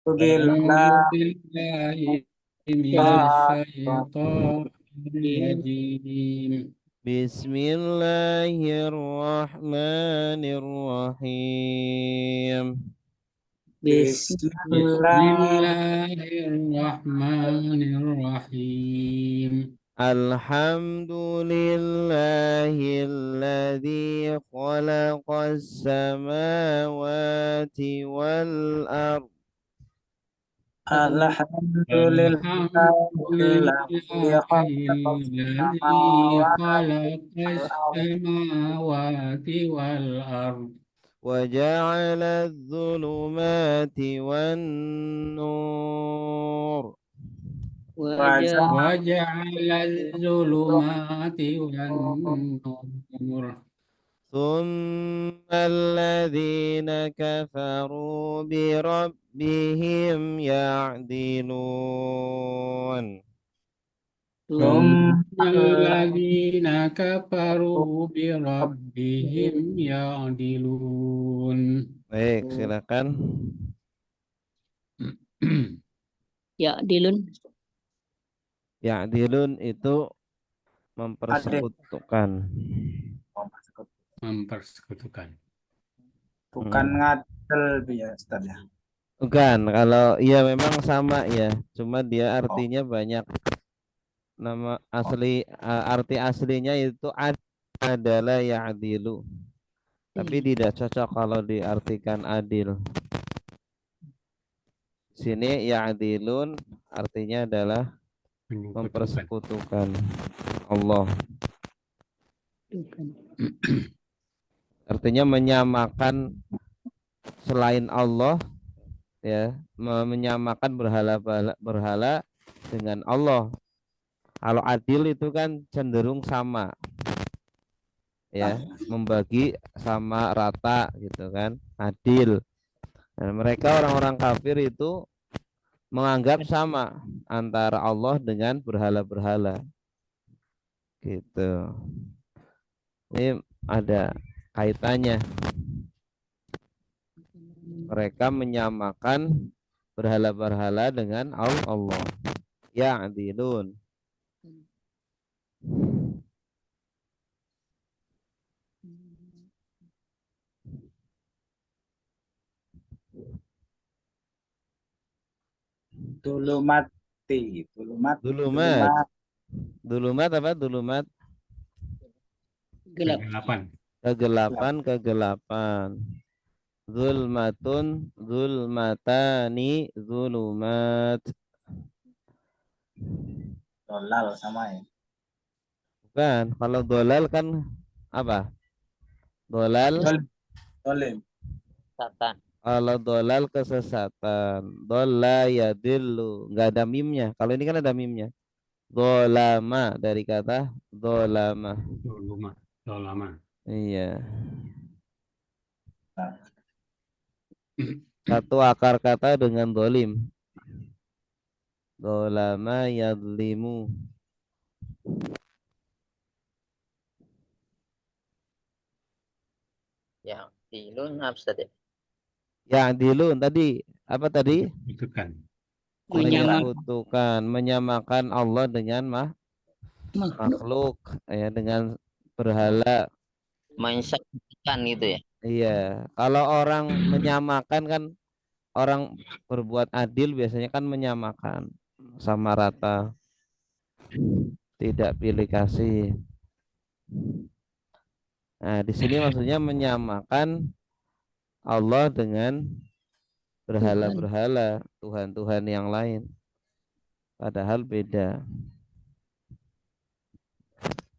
أعوذ Billah بالله من الشيطان Bismillahirrahmanirrahim. الرجيم. بسم الله الرحمن الرحيم. بسم Bismillah. الله الرحمن الرحيم. الحمد لله الذي خلق السماوات والأرض Alhamdulillah. الحمد Alladzi لله khalaqas الذي samawati خلق wal ardh السماوات والأرض وجعل الظلمات والنور wa ja'ala وجعل الظلمات والنور ثم الذين كفروا بربهم يعدلون. ثم thumma الذين كفروا بربهم يعدلون. Baik, silakan. Ya, Dilun. Ya'dilun itu adil. mempersekutukan. Mempersekutukan. Bukan Hmm. ngadel ya Ustaz ya. Bukan, kalau ya memang sama ya, cuma dia artinya banyak. Nama asli arti aslinya itu adalah ya'dilu. Tapi tidak cocok kalau diartikan adil. Sini ya'dilun artinya adalah mempersekutukan Allah. Artinya menyamakan selain Allah, ya, menyamakan berhala dengan Allah. Kalau adil itu kan cenderung sama, ya, membagi sama rata gitu kan, adil. Dan mereka orang-orang kafir itu menganggap sama antara Allah dengan berhala-berhala gitu. Ini ada kaitannya. Mereka menyamakan berhala-berhala dengan Allah. Ya'dilun. Dulumati, dulumat, Dulumat. dulumat, Dulumat apa? Dulumat. Gelap. Kegelapan. Kegelapan, kegelapan. Zulmatun, zulmatani, zulumat. dolal sama ya. Bukan, kalau dolal kan apa? Dolal, Dolim. Satan. kalau dolal kesesatan. Dola ya dilu, nggak ada mimnya. Kalau ini kan ada mimnya. Dolama dari kata dolama. Lama. Lama. Iya. Satu akar kata dengan dolim. Dolama yadlimu. Ya, Dilun apa tadi? Ya dilun tadi apa tadi? Mempersekutukan. Menyekutukan, menyamakan Allah dengan makhluk, ya, dengan berhala. Mensaksikan gitu ya. Iya, kalau orang menyamakan kan, orang berbuat adil biasanya kan menyamakan sama rata, tidak pilih kasih. Nah, di sini maksudnya menyamakan Allah dengan berhala-berhala, Tuhan-Tuhan yang lain, padahal beda.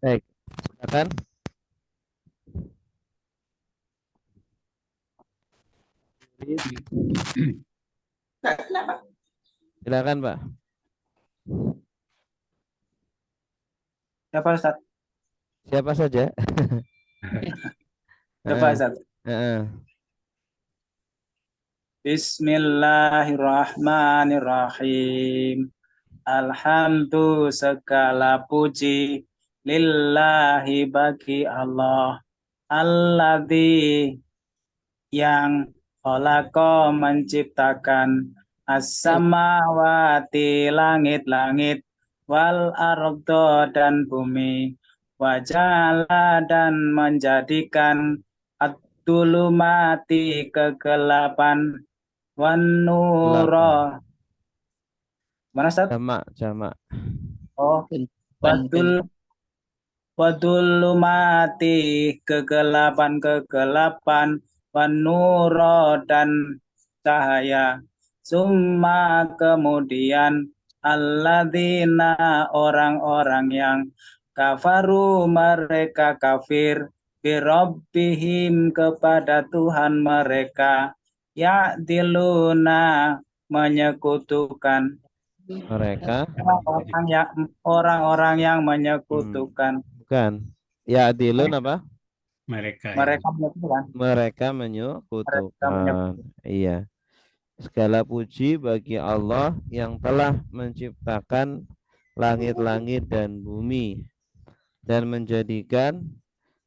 Baik, silakan. Silakan, Pak. Siapa Ustaz? Siapa saja? Coba Heeh, Ustaz. heeh. Bismillahirrahmanirrahim. Alhamdulillah, segala puji lillahi bagi Allah. Alladzi yang khalaqa menciptakan as-samawati langit-langit, wal ardo dan bumi, wajala dan menjadikan at-tulumati kegelapan, wan nuro. Mana Ustaz? Jamak. Oh, wadul wadulumati kegelapan, wan nuro dan cahaya. Summa kemudian alladzina orang-orang yang kafaru mereka kafir birabbihim kepada Tuhan mereka, ya'diluna menyekutukan Mereka orang-orang yang menyekutukan. bukan. Ya adilun apa? Mereka Mereka menyekutukan. Mereka Mereka menyekutukan. Iya. Segala puji bagi Allah yang telah menciptakan langit-langit dan bumi dan menjadikan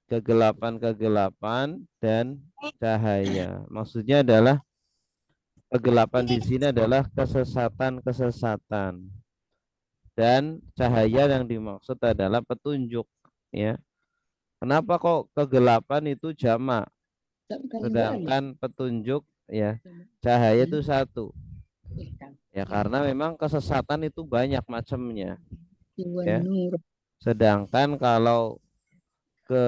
kegelapan-kegelapan dan cahaya. Maksudnya adalah kegelapan di sini adalah kesesatan-kesesatan dan cahaya yang dimaksud adalah petunjuk, ya. Kenapa kok kegelapan itu jamak sedangkan petunjuk ya cahaya itu satu? Ya karena memang kesesatan itu banyak macamnya, ya. Sedangkan kalau ke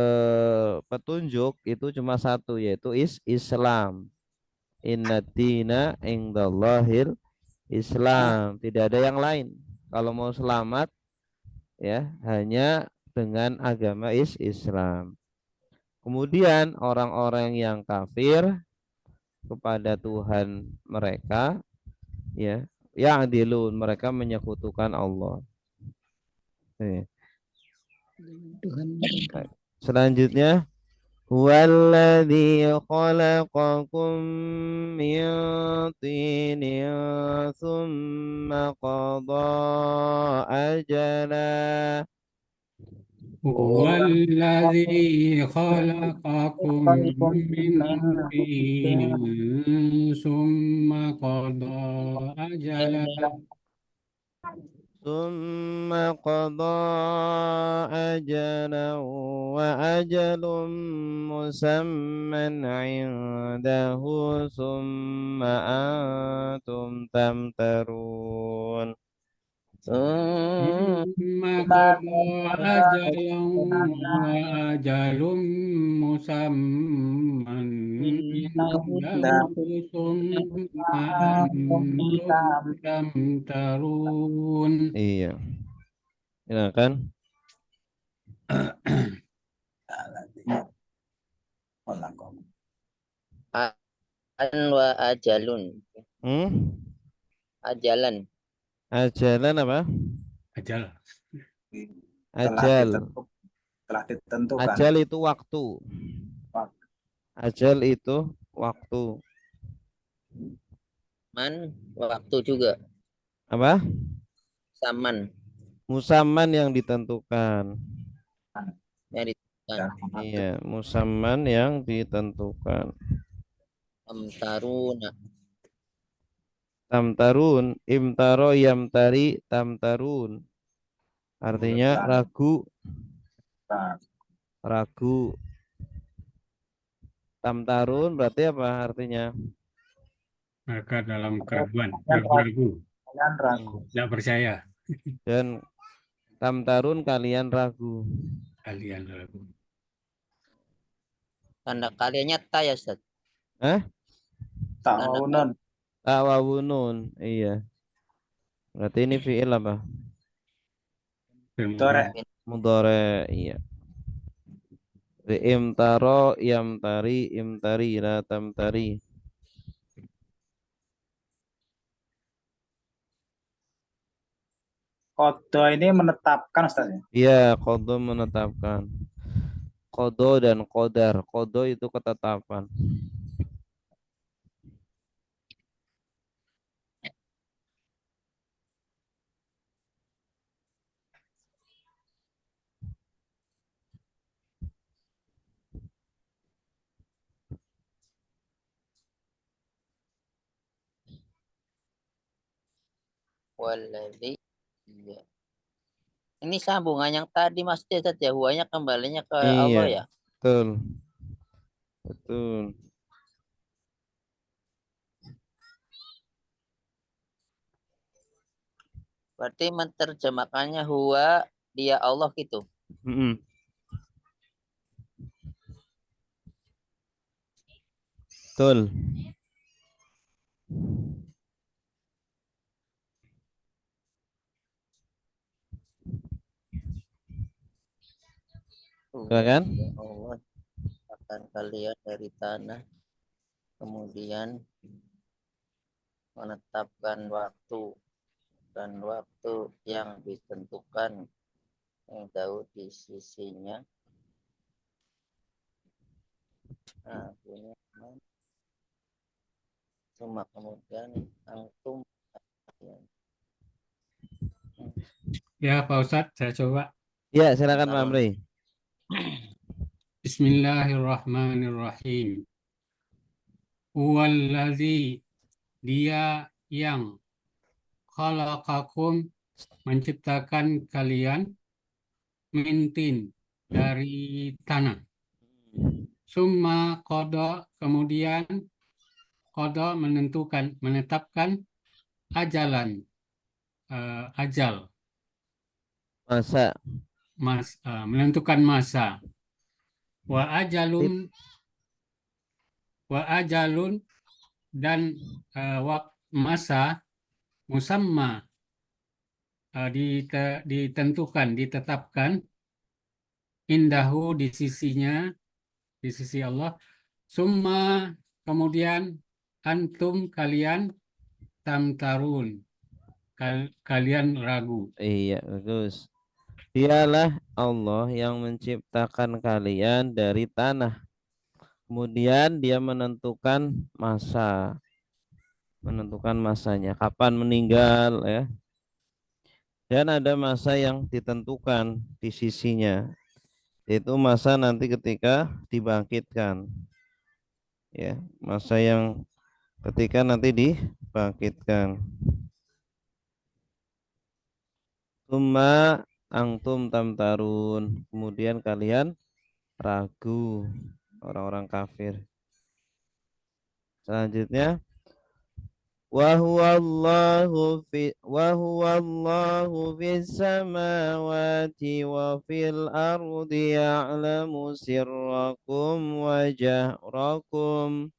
petunjuk itu cuma satu, yaitu Islam. Inna dina indallahil Islam, tidak ada yang lain. Kalau mau selamat ya hanya dengan agama Islam. Kemudian orang-orang yang kafir kepada Tuhan mereka ya yang adilun, mereka menyekutukan Allah. Selanjutnya huwallazi khalaqakum min tinin tsumma qada ajala. والذي خلقكم من طين ثم قضى أجلا ثم قضى أجلا وأجل مسمى عنده ثم أنتم تمترون. ثم قضى أجلا وأجل مسمى عنده ثم أنتم تمترون. Iya, ya kan? An wa ajalun. Ajalan. Ajalan apa? Ajal. Ajal. Telah ditentukan. Ajal itu waktu. Ajal itu waktu. Man waktu juga. Apa? Saman Musaman yang ditentukan. yang ditentukan. Iya, musaman yang ditentukan. Amtaruna. Tamtarun, imtaro yamtari tamtarun. Artinya ragu. Ragu. Tamtarun berarti apa artinya? Mereka dalam keraguan, ragu-ragu, ragu. tidak percaya. Dan tamtarun kalian ragu. Kalian ragu. Tanda kaliannya ta ya Ustaz. Ta'awunun. Tawawunun, iya. Berarti ini fi'il apa? Mudhari, iya. Imtaro yamtari imtari la tamtari. Kodo ini menetapkan Ustaz ya? Iya, kodo menetapkan. Kodo dan kodar. Kodo itu ketetapan. Waladzi. Iya. Ini sambungan yang tadi Mas Ustaz ya, huwanya kembalinya ke Allah Iya, ya. betul. Betul. Berarti menerjemahkannya huwa dia Allah gitu. Mm-mm. Betul. Silakan. Ya Allah akan kalian dari tanah, kemudian menetapkan waktu dan waktu yang ditentukan yang tahu di sisinya. Nah, punya cuma kemudian antum Ya, Pak Ustadz, saya coba. Ya, silakan Pak Taruh. Amri. Bismillahirrahmanirrahim. Huwallazi, dia yang khalaqakum, menciptakan kalian, mintin, dari tanah. Summa qada, kemudian qada menetapkan ajalan, ajal, Masa. menentukan masa. Wa ajalun dan masa musamma, ditetapkan, indahu, di sisinya, di sisi Allah. Summa, kemudian antum, kalian, tamtarun, kalian ragu. Iya, bagus. Dialah Allah yang menciptakan kalian dari tanah. Kemudian dia menentukan masanya, kapan meninggal ya. Dan ada masa yang ditentukan di sisinya, yaitu masa nanti ketika dibangkitkan. Ya, masa yang ketika nanti dibangkitkan. Summa antum tamtarun, kemudian kalian ragu, orang-orang kafir. Selanjutnya, wa huwallahu fis samawati wa fil ardi ya'lamu sirrakum wa jahrakum.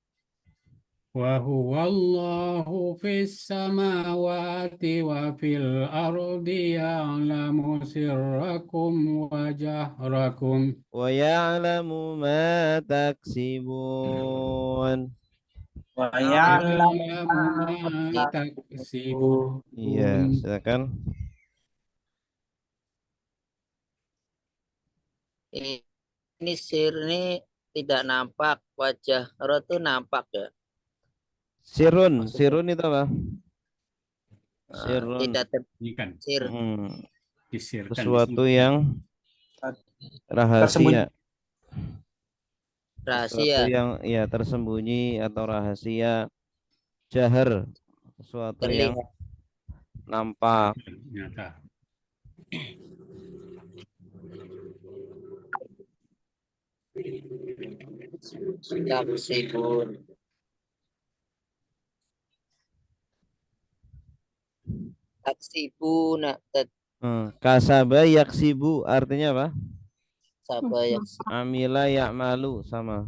Wa huwallahu fis samawati wa fil ardi ya'lamu sirrakum wa jahrakum Wa ya'lamu ma taksibun. Wa wa ya'lamu ya'lamu ma taksibun. Iya, silakan. Ini sir ini tidak nampak, wajah roh itu nampak ya. Maksudnya Sirun itu apa? Sirun. tidak Ini kan tersir. disirkan, Sesuatu yang tersembunyi. rahasia. Sesuatu Rahasia. yang ya tersembunyi atau rahasia. Jahar, sesuatu yang Terlihat. nampak. nyata. Taksibun. Taksibuna. Kasaba yaksibu artinya apa? Sabayak. Amila ya'malu sama.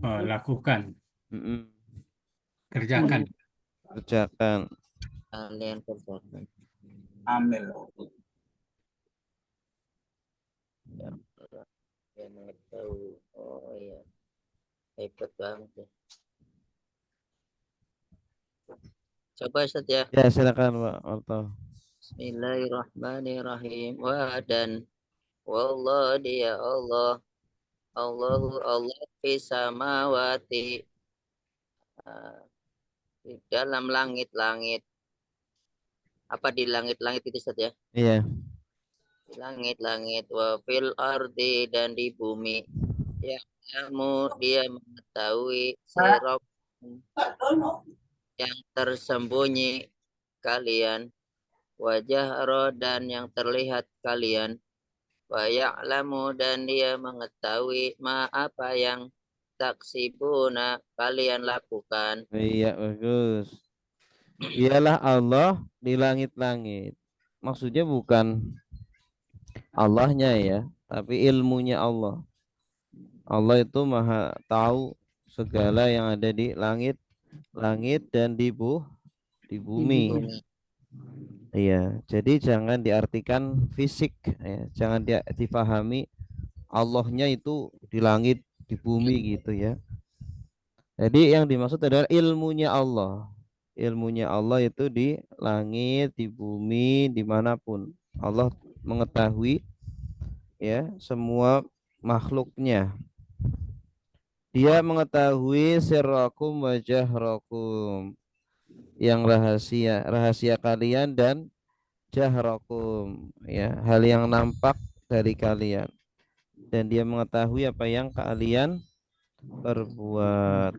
Lakukan, Mm-mm. kerjakan. Kerjakan. Kalian kerjakan. Amil. Ya mengetahui. Oh iya. Hebat banget ya. Coba Ustaz ya. Ya silakan Pak Marto. Bismillahirrahmanirrahim. Wa dan wallah dia Allah. Allahu Allah fi samawati. Di dalam langit-langit. Apa di langit-langit itu Ustaz ya? Iya. Di langit-langit wa fil ardi dan di bumi. Ya, kamu dia mengetahui sirop yang tersembunyi kalian. wajah dan yang terlihat kalian, wa ya'lamu dan dia mengetahui ma apa yang taksibuna kalian lakukan. Iya, bagus. Dialah Allah di langit-langit. Maksudnya bukan Allahnya ya, tapi ilmunya Allah. Allah itu maha tahu segala yang ada di langit, langit dan di bumi. Bumi. Iya, jadi jangan diartikan fisik, ya. Jangan difahami Allahnya itu di langit, di bumi gitu ya. Jadi yang dimaksud adalah ilmunya Allah. Ilmunya Allah itu di langit, di bumi, dimanapun. Allah mengetahui ya semua makhluknya. Dia mengetahui sirrakum wa jahrakum, yang rahasia, rahasia kalian dan jahrakum, ya, hal yang nampak dari kalian, dan dia mengetahui apa yang kalian perbuat.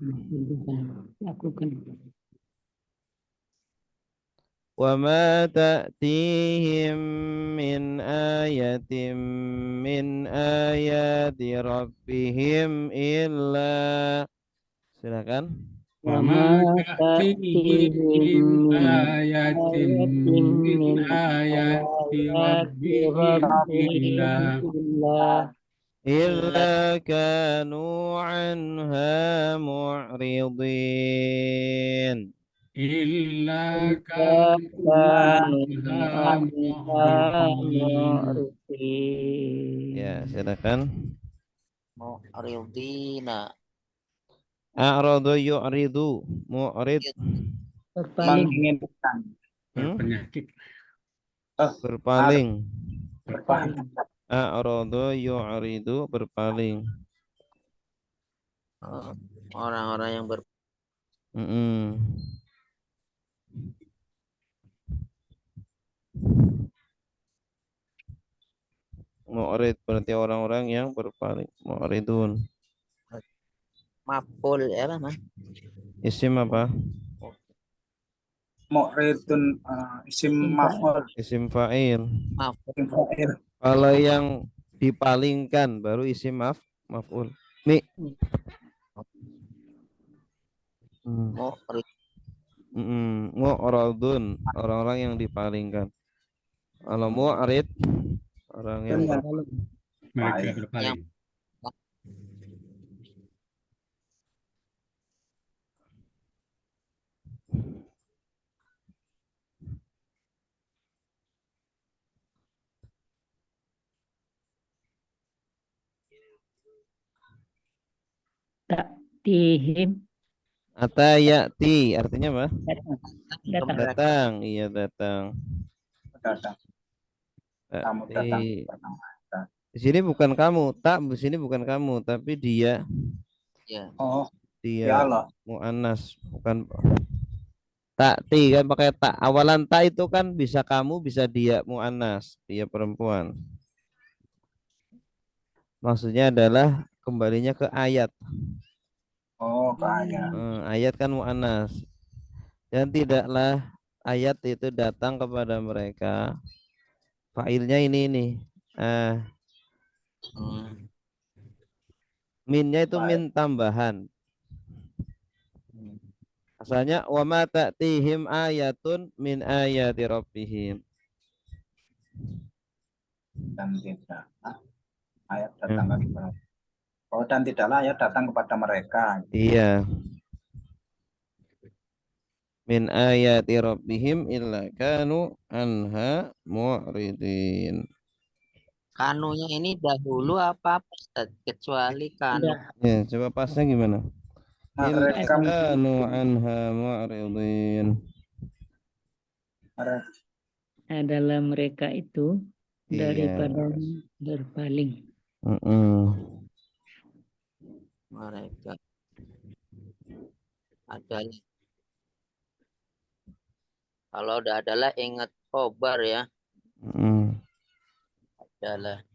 Lakukan. Wa ma ta'tihim min ayatin min ayati rabbihim illa, silakan. Wa ma ta'tihim min ayatin min ayati rabbihim illa kanu anha mu'ridin. illa kanu Ya, silakan. Mu'ridina. A'radu yu'ridu, mu'rid, Berpaling. Menginginkan. berpenyakit. berpaling. Berpaling. A'radu yu'ridu, berpaling. Orang-orang yang Mm-mm. Mu'rid berarti orang-orang yang berpaling. Mu'ridun. maf'ul ya lah, Mas. Isim apa? Mu'ridun isim maf'ul. Isim fa'il. Maf'ul. Isim fa'il. Kalau yang dipalingkan baru isim maf'ul. Mi. Mu'rid. Mu'radun, orang-orang yang dipalingkan. Kalau mu'rid, orang yang Mereka berpaling. Ta'tihim. atayati artinya apa? Datang. Datang, iya datang. Datang. Kamu datang. Di sini bukan kamu, tak di sini bukan kamu, tapi dia. Ya. Oh, Dia ya Allah. mu'annas, bukan ta'ti kan pakai tak. Awalan tak itu kan bisa kamu, bisa dia mu'annas, dia perempuan. Maksudnya adalah kembalinya ke ayat. Oh, kaya. Ayat kan mu'annas. Dan tidaklah ayat itu datang kepada mereka. Fa'ilnya ini. Minnya itu min tambahan. Asalnya wa ma ta'tihim ayatun min ayati rabbihim. Dan tidak ayat datang kepada. Oh, dan tidaklah ayat datang kepada mereka. Iya. Min ayati rabbihim illa kanu anha mu'ridin. Kanunya ini dahulu apa Ustaz? Kecuali kanu. Ya, coba pasnya gimana? Illa Mereka kanu anha mu'ridin. Adalah mereka itu daripada Iya. berpaling. Mereka adalah, kalau udah adalah ingat khobar ya. Adalah.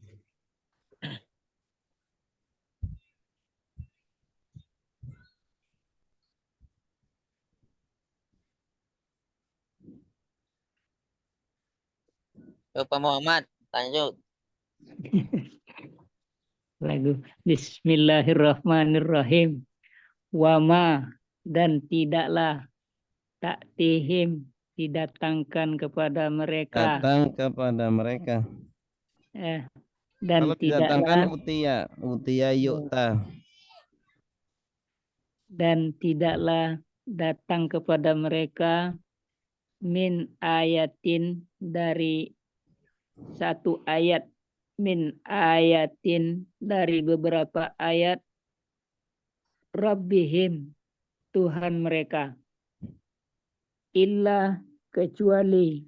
Pak Muhammad, lanjut. Lagu Bismillahirrahmanirrahim. Wama dan tidaklah taktihim didatangkan kepada mereka Datang kepada mereka. dan Kalau tidaklah didatangkan utia yu'ta. dan tidaklah datang kepada mereka min ayatin dari satu ayat min ayatin dari beberapa ayat Rabbihim Tuhan mereka illa kecuali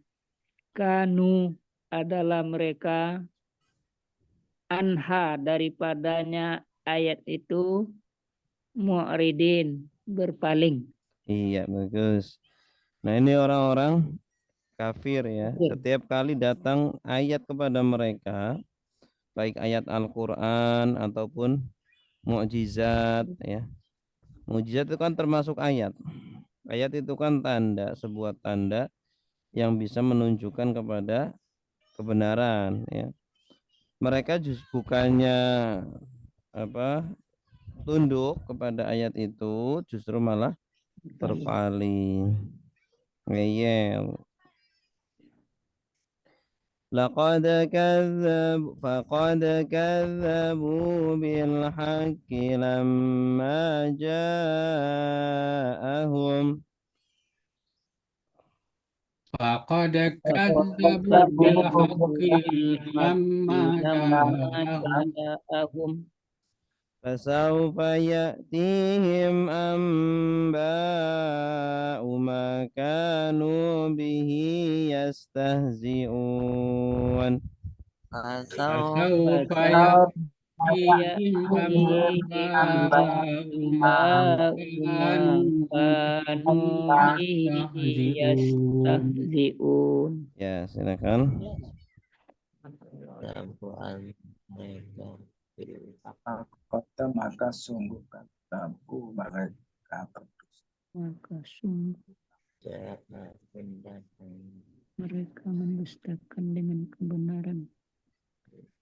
kanu adalah mereka anha daripadanya ayat itu mu'ridin berpaling. Iya, bagus. Nah, ini orang-orang kafir ya. Setiap kali datang ayat kepada mereka, baik ayat Al-Qur'an ataupun mukjizat ya. Mukjizat itu kan termasuk ayat. Ayat itu kan tanda, sebuah tanda yang bisa menunjukkan kepada kebenaran ya. Mereka bukannya tunduk kepada ayat itu, justru malah berpaling, ngeyel. Faqad kadzabu bil haqqi lamma ja'ahum. Faqad kadzabu bil haqqi lamma ja'ahum. Fasawfa ya'tihim amba'u ma kanu bihi yastahzi'un. Fasawfa ya'tihim amba'u ma kanu yastahzi'un. Ya, silakan. Kota maka sungguh kataku mereka berdusta. Maka sungguh mereka mendustakan dengan kebenaran.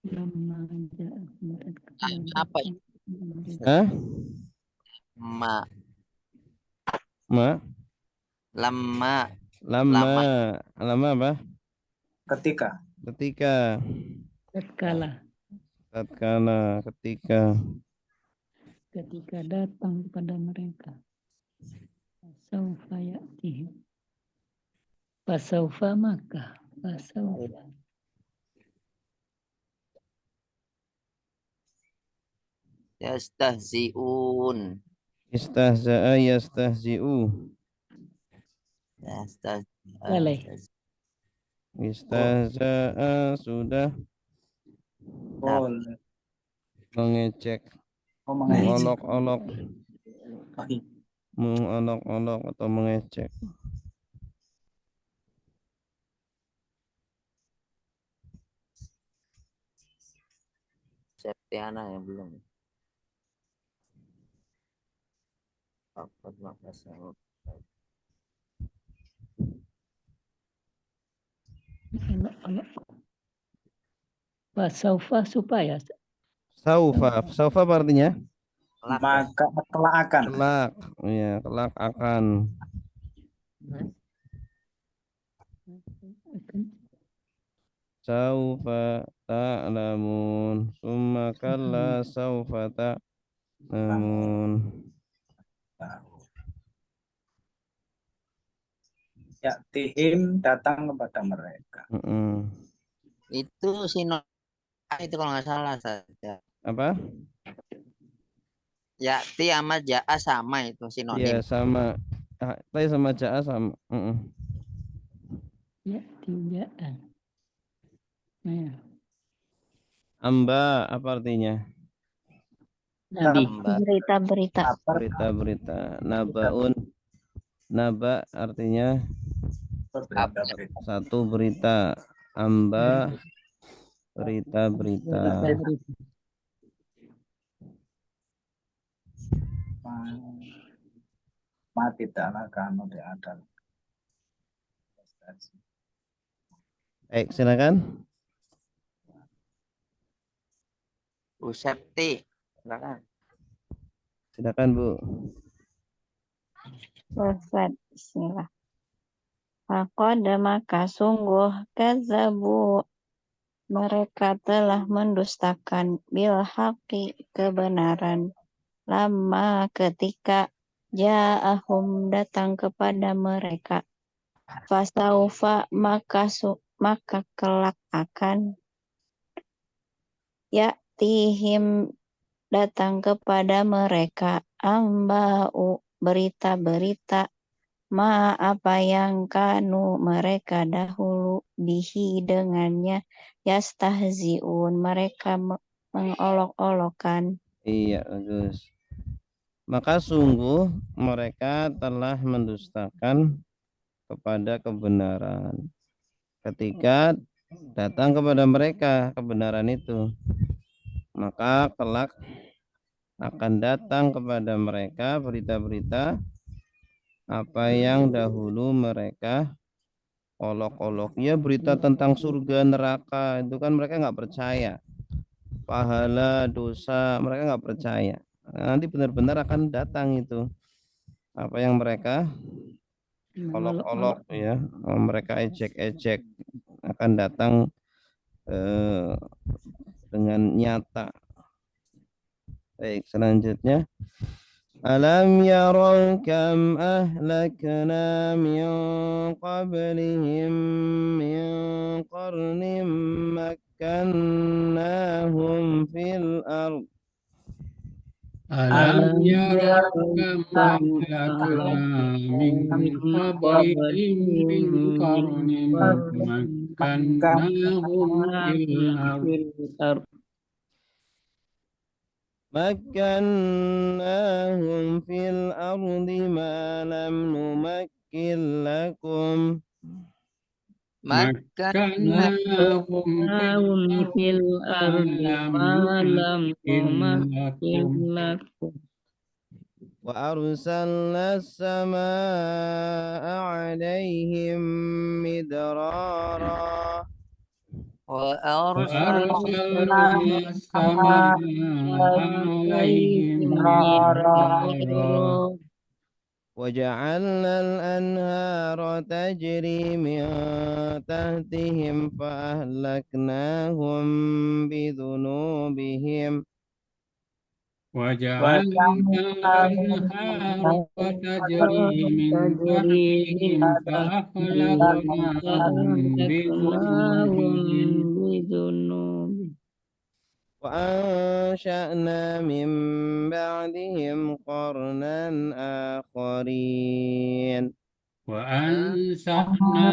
Lama Apa? Hah? Ma, Ma? lama, Lama apa? Ketika tatkala ketika datang kepada mereka. Fasaufa ya'tihim. Fasaufa maka. Fasaufa. yastahzi'un. istahza'a yastahzi'u. Boleh. Istahza'a sudah boleh mengecek, mengejek. mengolok-olok atau mengecek. Septiana yang belum. Fasaufa supaya. Saufa apa artinya? Maka kelak akan. Kelak, ya, kelak akan. Saufa ta'lamun, summa kalla saufa ta'lamun. Ya'tihim datang kepada mereka. Itu sinonim itu kalau nggak salah saja. Apa? Ya'ti sama ja'a sama itu Iya, sinonim. sama. Tapi sama ja'a sama. Ya'ti ja'a. Nah. Amba apa artinya? Nabi. Berita-berita. Berita-berita. Nabaun. Naba artinya satu berita. Amba berita-berita. Mati tidaklah kamu di adal. Baik, silakan. Bu Septi. Silakan. Silakan, Bu. Ustaz, bismillah. Faqad maka sungguh kadzabu mereka telah mendustakan bil haqqi kebenaran lama ketika ja'ahum datang kepada mereka fasaufa maka kelak akan ya'tihim datang kepada mereka amba'u berita-berita ma apa yang kanu mereka dahulu bihi dengannya yastahziun mereka mengolok-olokkan. Iya, bagus. Maka sungguh mereka telah mendustakan kepada kebenaran ketika datang kepada mereka kebenaran itu, maka kelak akan datang kepada mereka berita-berita apa yang dahulu mereka olok-olok. Ya, berita tentang surga neraka itu kan mereka nggak percaya, pahala dosa mereka nggak percaya. Nanti benar-benar akan datang itu apa yang mereka olok-olok ya, mereka ejek-ejek akan datang dengan nyata. Baik, selanjutnya alam yarau kam ahlakna min qablihim min qarnin makkannahum fil ard. Alam yarau kam ahlakna min qablihim min qarnin makkannahum fil ardh مكناهم في الأرض ما لم نمكن لكم makkannahum fil ardi ma lam numakkin lakum وأرسلنا السماء عليهم مدرارا وأرسلنا السماء عليهم مدرارا وجعلنا الأنهار تجري من تحتهم فأهلكناهم بذنوبهم وجعلنا الأنهار تجري من تحتهم فأهلكناهم بذنوبهم وأنشأنا من بعدهم قرنا آخرين وأنشأنا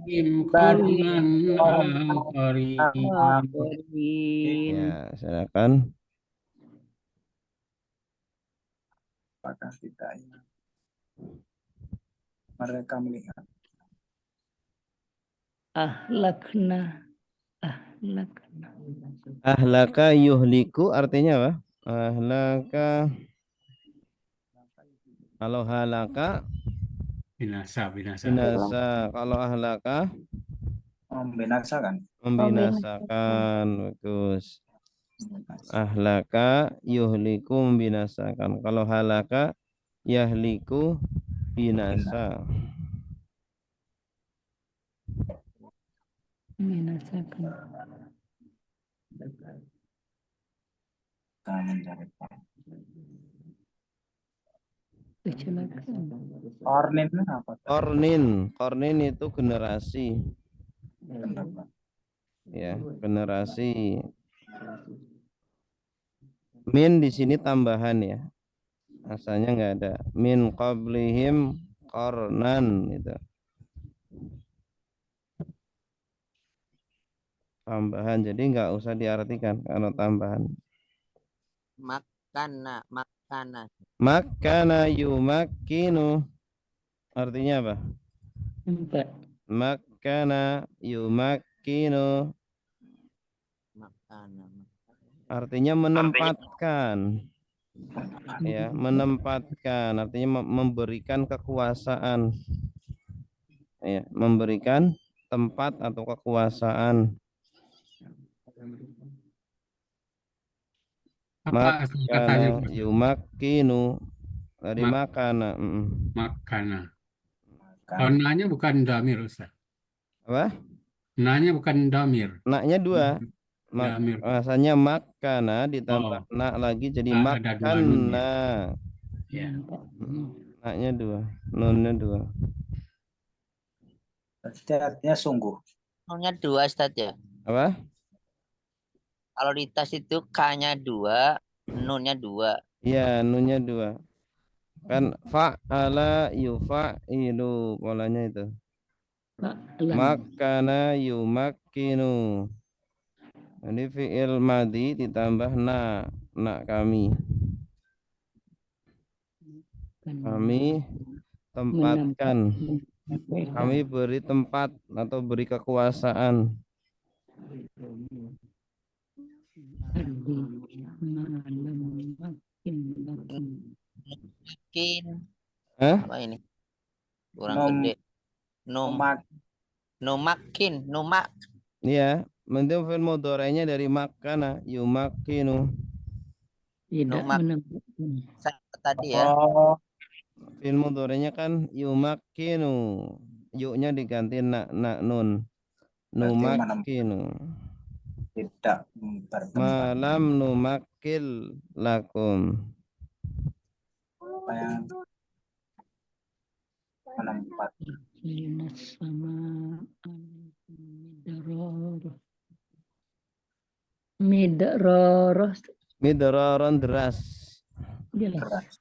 من بعدهم قرنا آخرين. Ya, silakan. Apakah tidak ya? Mereka melihat Ahlakna. Ahlaka yuhliku artinya apa? Ahlaka. Kalau halaka binasa. Kalau ahlaka membinasakan. membinasakan. Bagus. Ahlaka yuhliku membinasakan. Kalau halaka yahliku binasa. Membinasakan. Kita mencari Kecelakaan. Ornin apa? Kornin itu generasi. Ya, generasi. Min di sini tambahan ya. Asalnya nggak ada. Min qablihim qarnan itu. Tambahan, jadi nggak usah diartikan kalau tambahan. Makkana yumakkinu artinya apa? Empat. Makkana yumakkinu artinya menempatkan. Ya, menempatkan artinya memberikan kekuasaan. Ya, memberikan tempat atau kekuasaan. Apa asal katanya? Makana yumakkinu dari Mak makana. makana. Kan Oh, nanya bukan damir, Ustaz. Apa? Nanya bukan damir. Naknya dua. Damir. Rasanya makana ditambah Oh, nak lagi jadi ada dua nunnya. makana. Ya. Naknya dua, nunnya dua. berarti artinya sungguh. Nunnya 2 Ustaz ya. Apa? Kalau di tas itu K-nya 2, nunnya 2. Iya, nunnya dua. Kan fa'ala yufa'ilu polanya itu. Makana yumakkinu. Jadi fi'il madi ditambah na kami. Kami tempatkan. Kami beri tempat atau beri kekuasaan. Kin. Hah? Apa ini? Kurang Nom- gede. Memak Numakin, numak. Iya, mending fi'il mudhari'nya dari makana yumakkinu. Tidak Numak. menempatkan. Sama tadi ya. oh Fi'il mudhari'nya kan yumakkinu. Yuknya diganti nun. berarti Numakkinu. tidak bertempat. Malam numakkil lakum. Apa yang menempat Minas sama midror. Midraron deras. Jelas. keras.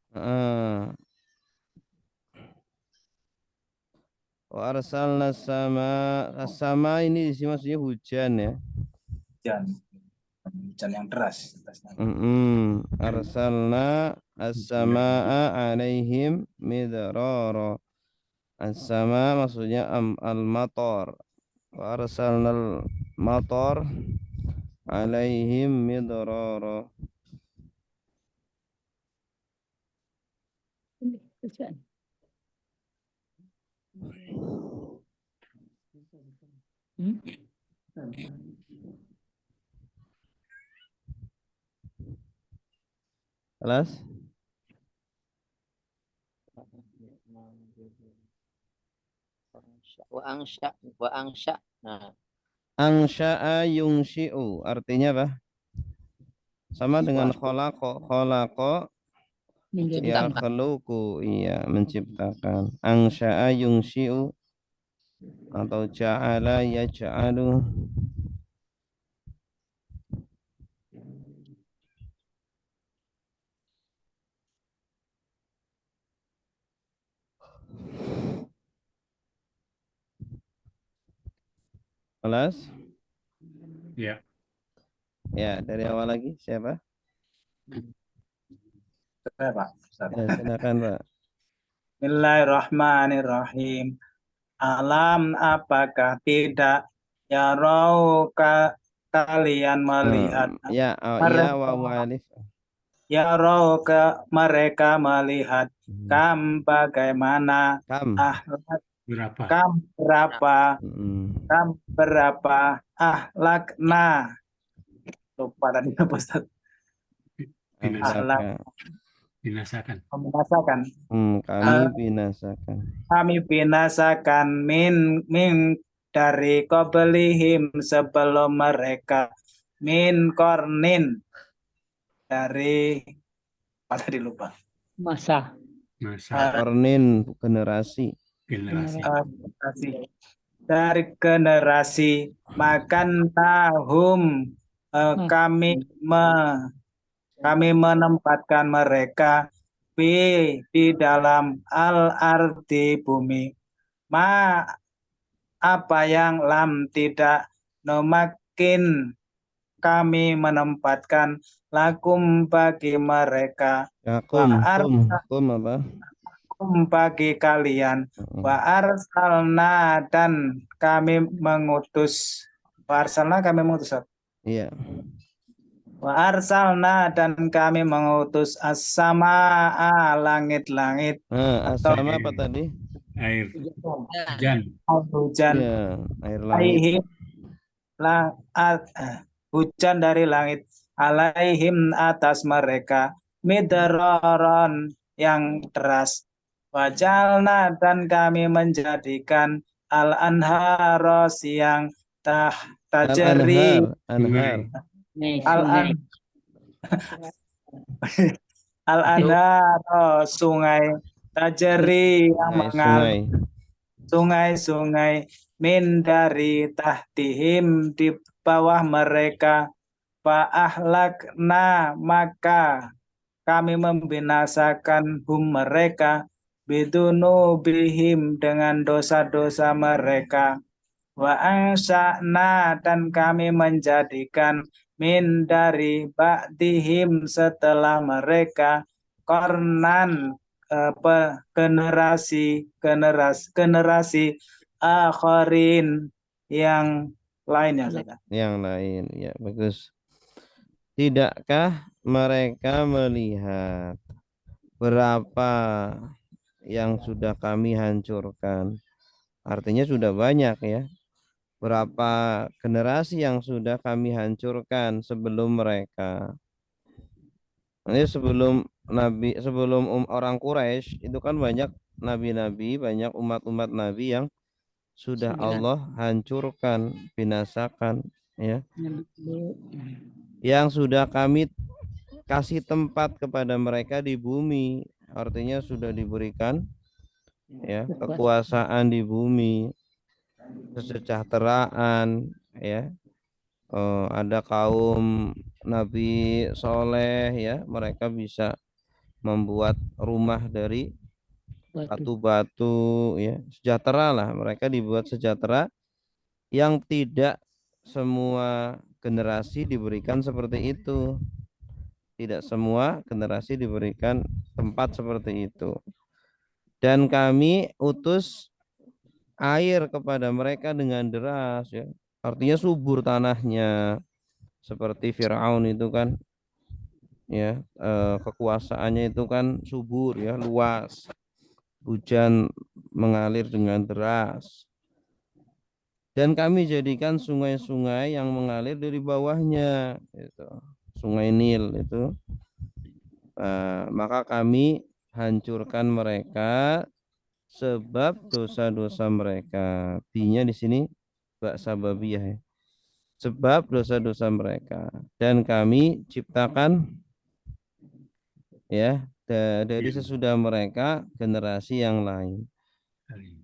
Wa arsalna sama ini sih maksudnya hujan ya. Hujan yang deras. Arsalna as-samaa alaihim midrara. As-sama maksudnya al-matar. Wa arsalnal matar alaihim midrara. Kelas? Wa angsya. Nah, Angsya'a yungsyi'u artinya apa? Sama dengan khalaqa ya khaluqu, iya menciptakan. Angsya'a yungsyi'u atau ja'ala yaj'alu. Kelas? Ya. Ya, dari awal lagi siapa? Saya, Pak. Ustaz. Ya, silakan, Pak. Bismillahirrahmanirrahim. Alam apakah tidak ya kalian melihat Ya, mereka, wa alif. ya mereka melihat kam bagaimana Kam. Berapa? kam berapa ahlakna. Lupa tadi apa Ustaz? Binasakan. Binasakan. Membinasakan. Kami binasakan. Kami binasakan min dari qablihim sebelum mereka, min kornin dari apa tadi lupa. Masa. Kornin generasi. Dari generasi makan tahum kami menempatkan mereka di dalam al-ardi bumi. Apa yang lam tidak nomakin kami menempatkan lakum bagi mereka. Kum apa? Bagi kalian. Wa arsalna dan kami mengutus. Wa arsalna kami mengutus. Iya. Wa arsalna dan kami mengutus as-samaa langit-langit. As-sama apa tadi? air hujan. hujan Ya, air langit. alaihim hujan dari langit alaihim atas mereka midraron yang deras wajalna dan kami menjadikan al-anhara siang tajri Anhar. al-an Sungai. al-anhara sungai tajri yang mengalir Sungai-sungai. sungai-sungai min dari tahtihim di bawah mereka fa'ahlakna maka kami membinasakan mereka bidunubihim dengan dosa-dosa mereka wa ansa'na dan kami menjadikan min dari ba'dihim setelah mereka kornan generasi akharin yang lainnya. Yang lain, ya bagus. Tidakkah mereka melihat berapa yang sudah kami hancurkan? Artinya sudah banyak ya. Berapa generasi yang sudah kami hancurkan sebelum mereka. Ini sebelum orang Quraisy itu kan banyak nabi-nabi, banyak umat-umat nabi yang sudah Allah hancurkan, binasakan ya. Yang sudah kami kasih tempat kepada mereka di bumi, artinya sudah diberikan ya kekuasaan di bumi, kesejahteraan ya. Ada kaum Nabi Soleh ya, mereka bisa membuat rumah dari batu-batu ya, sejahtera lah, mereka dibuat sejahtera yang tidak semua generasi diberikan seperti itu. Tidak semua generasi diberikan tempat seperti itu. Dan kami utus air kepada mereka dengan deras ya. Artinya subur tanahnya. Seperti Firaun itu kan ya, kekuasaannya itu kan subur ya, luas. Hujan mengalir dengan deras. Dan kami jadikan sungai-sungai yang mengalir dari bawahnya itu. Sungai Nil itu. Maka kami hancurkan mereka sebab dosa-dosa mereka. Binya di sini bak sababiyah ya. Sebab dosa-dosa mereka. Dan kami ciptakan ya dari sesudah mereka generasi yang lain.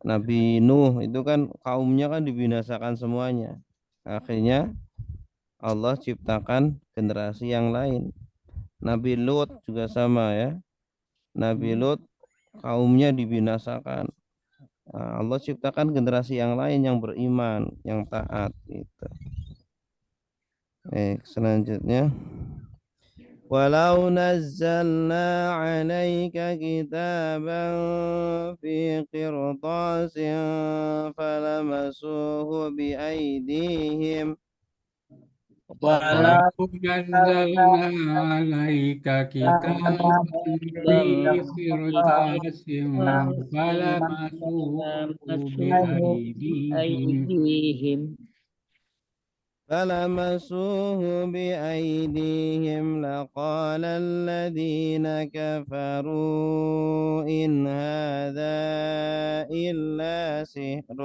Nabi Nuh itu kan kaumnya kan dibinasakan semuanya. Akhirnya Allah ciptakan generasi yang lain. Nabi Lut juga sama ya. Nabi Lut kaumnya dibinasakan. Allah ciptakan generasi yang lain yang beriman, yang taat gitu. Selanjutnya walau nazzalna 'alaika kitaban fi qirtasin falamasuhu biaydihim Walau nazzalna 'alaika kitaban fi qirtasin falamasuhu biaydihim فلمسوه بأيديهم لقال الذين كفروا إن هذا إلا سحر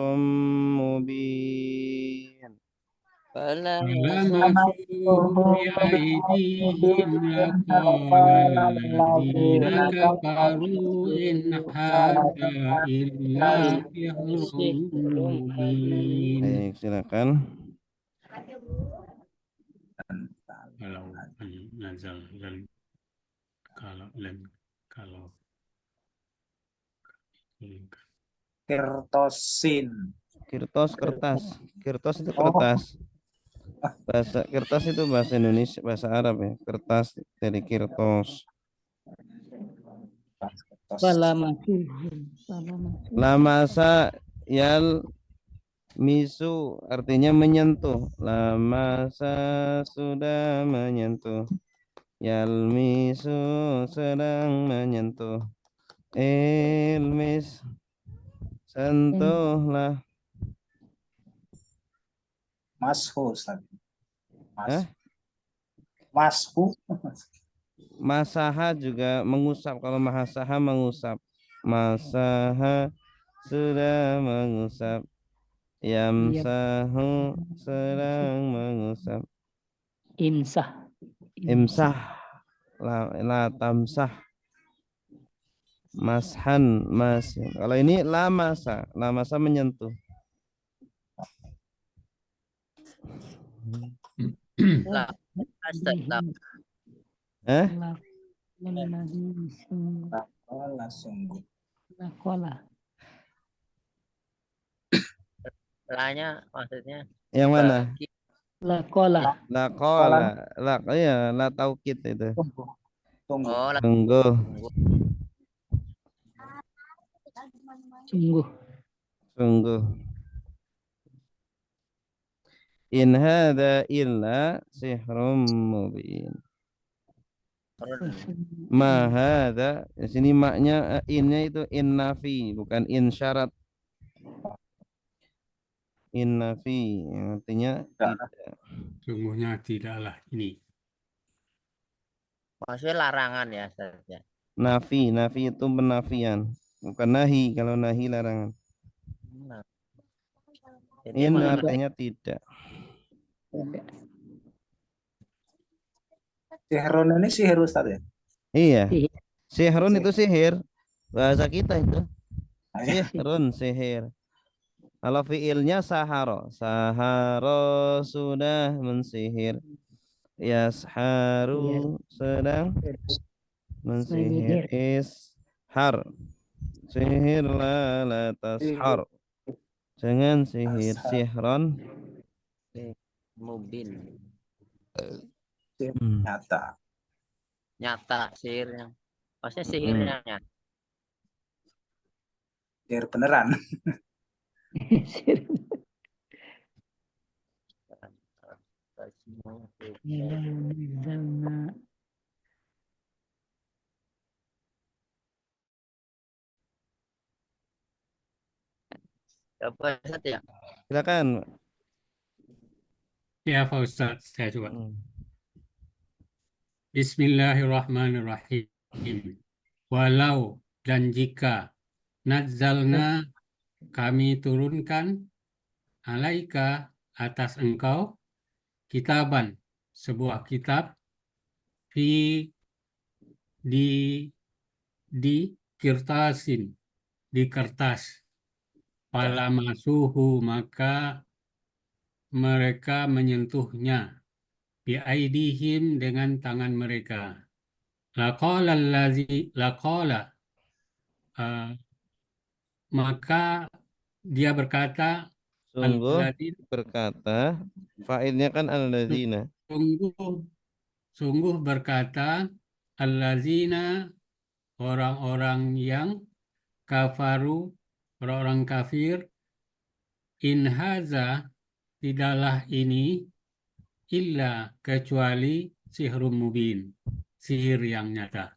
مبين فلمسوه بأيديهم لقال الذين كفروا إن هذا إلا سحر مبين. Baik, silakan. Kalau nazal dan kalau Kirtosin Kirtos kertas. Kirtos itu kertas. Bahasa kertas itu bahasa Indonesia, bahasa Arab ya. Kertas dari kirtos. Lamasa yal misu artinya menyentuh. Lamasa sudah menyentuh. Yal misu sedang menyentuh. Ilmis Sentuhlah. Mashu Ustaz. Hah? Mashu. Masaha juga mengusap. Kalau mahasaha mengusap. Masaha sudah mengusap. Yamsahu sedang mengusap. Imsah. Imsah. La tamsah. Mashan, mas. Kalau ini lamasa menyentuh. La astagfirullah. Eh? Lakola sungguh. Lakola. La-nya maksudnya Yang mana? Lakola. Laqala. Iya, la taukid itu. Tunggu. Tunggu. Oh, Sungguh. Sungguh. Sungguh. In hadza illa sihrum mubin. Ma hadza, di sini maknya innya itu in nafi, bukan in syarat. In nafi, artinya tidak. Sungguhnya tidaklah ini. maksudnya larangan ya saja. Nafi itu penafian, bukan nahi. Kalau nahi larangan. Jadi In mengenai artinya tidak. Sihrun ini sihir Ustaz ya? Iya. Sihir. Sihrun itu sihir. Bahasa kita itu. Iya. Sihrun sihir. Kalau fiilnya saharo. Saharo sudah mensihir. Yasharu sedang mensihir. Ishar. Sihirlah la tashar. Jangan sihir. Sihron. mubin Nyata. nyata sihirnya. Maksudnya sihirnya nyata. Sihir beneran. Apa saja? Silakan. Ya Pak Ustaz, saya coba. Bismillahirrahmanirrahim. Walau dan jika nazzalna kami turunkan alaika atas engkau kitaban sebuah kitab di kirtasin di kertas pala masuhu maka mereka menyentuhnya biaidihim dengan tangan mereka. Laqala maka dia berkata Sungguh alladzina berkata, fa'ilnya kan alladzina. sungguh berkata allazina orang-orang yang kafaru orang-orang kafir in haza tidaklah ini illa kecuali sihrum mubin sihir yang nyata.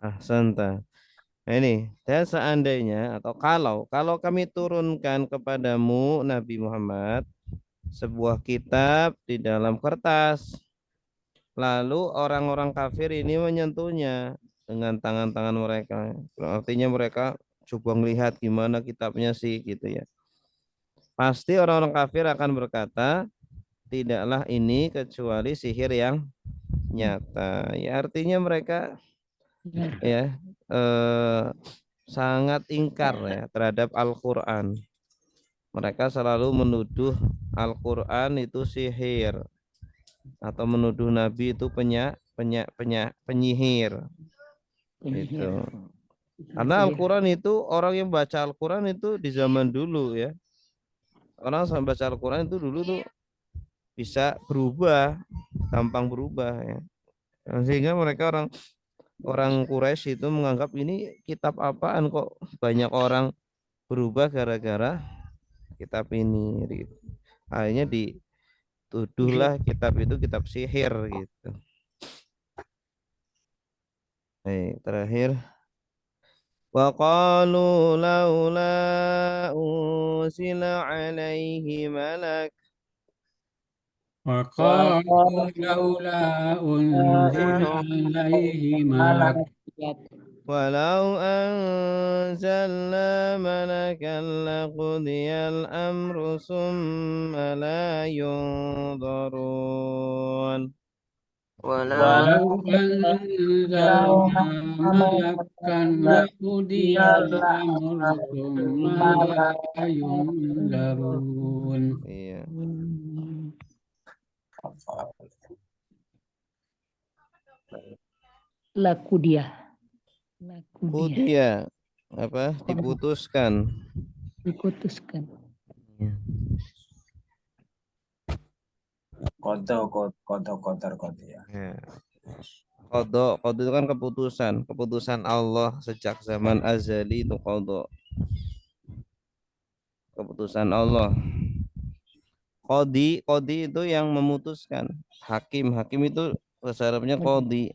Ahsanta. Nah ini, dan seandainya atau kalau kami turunkan kepadamu Nabi Muhammad sebuah kitab di dalam kertas, lalu orang-orang kafir ini menyentuhnya dengan tangan-tangan mereka. Artinya mereka coba melihat gimana kitabnya sih gitu ya. Pasti orang-orang kafir akan berkata, tidaklah ini kecuali sihir yang nyata. Ya artinya mereka ya sangat ingkar ya terhadap Al-Quran. Mereka selalu menuduh Al-Quran itu sihir atau menuduh Nabi itu penyihir. Itu. Karena Al-Quran itu orang yang baca Al-Quran itu di zaman dulu ya. Orang yang baca Al-Quran itu dulu tuh bisa berubah, gampang berubah ya. Sehingga mereka orang Quraisy itu menganggap ini kitab apaan kok banyak orang berubah gara-gara kitab ini gitu. Akhirnya dituduhlah kitab itu kitab sihir gitu. Terakhir Wa qalu laula unsila alaihi malak. وقالوا لولا أنزل عليه ملك Walau anzalna malakan laqudiyal amru summa la yunzarun. Walau ولو أنزلنا ملكا لقضي الأمر ثم لا ينظرون. Iya. Laku dia. Laku dia. Kudia apa diputuskan. Diputuskan. Kodo ya. Qadha itu kan keputusan Allah sejak zaman azali itu qadha. Keputusan Allah. Qadi itu yang memutuskan. Hakim itu bahasa Arabnya qadi,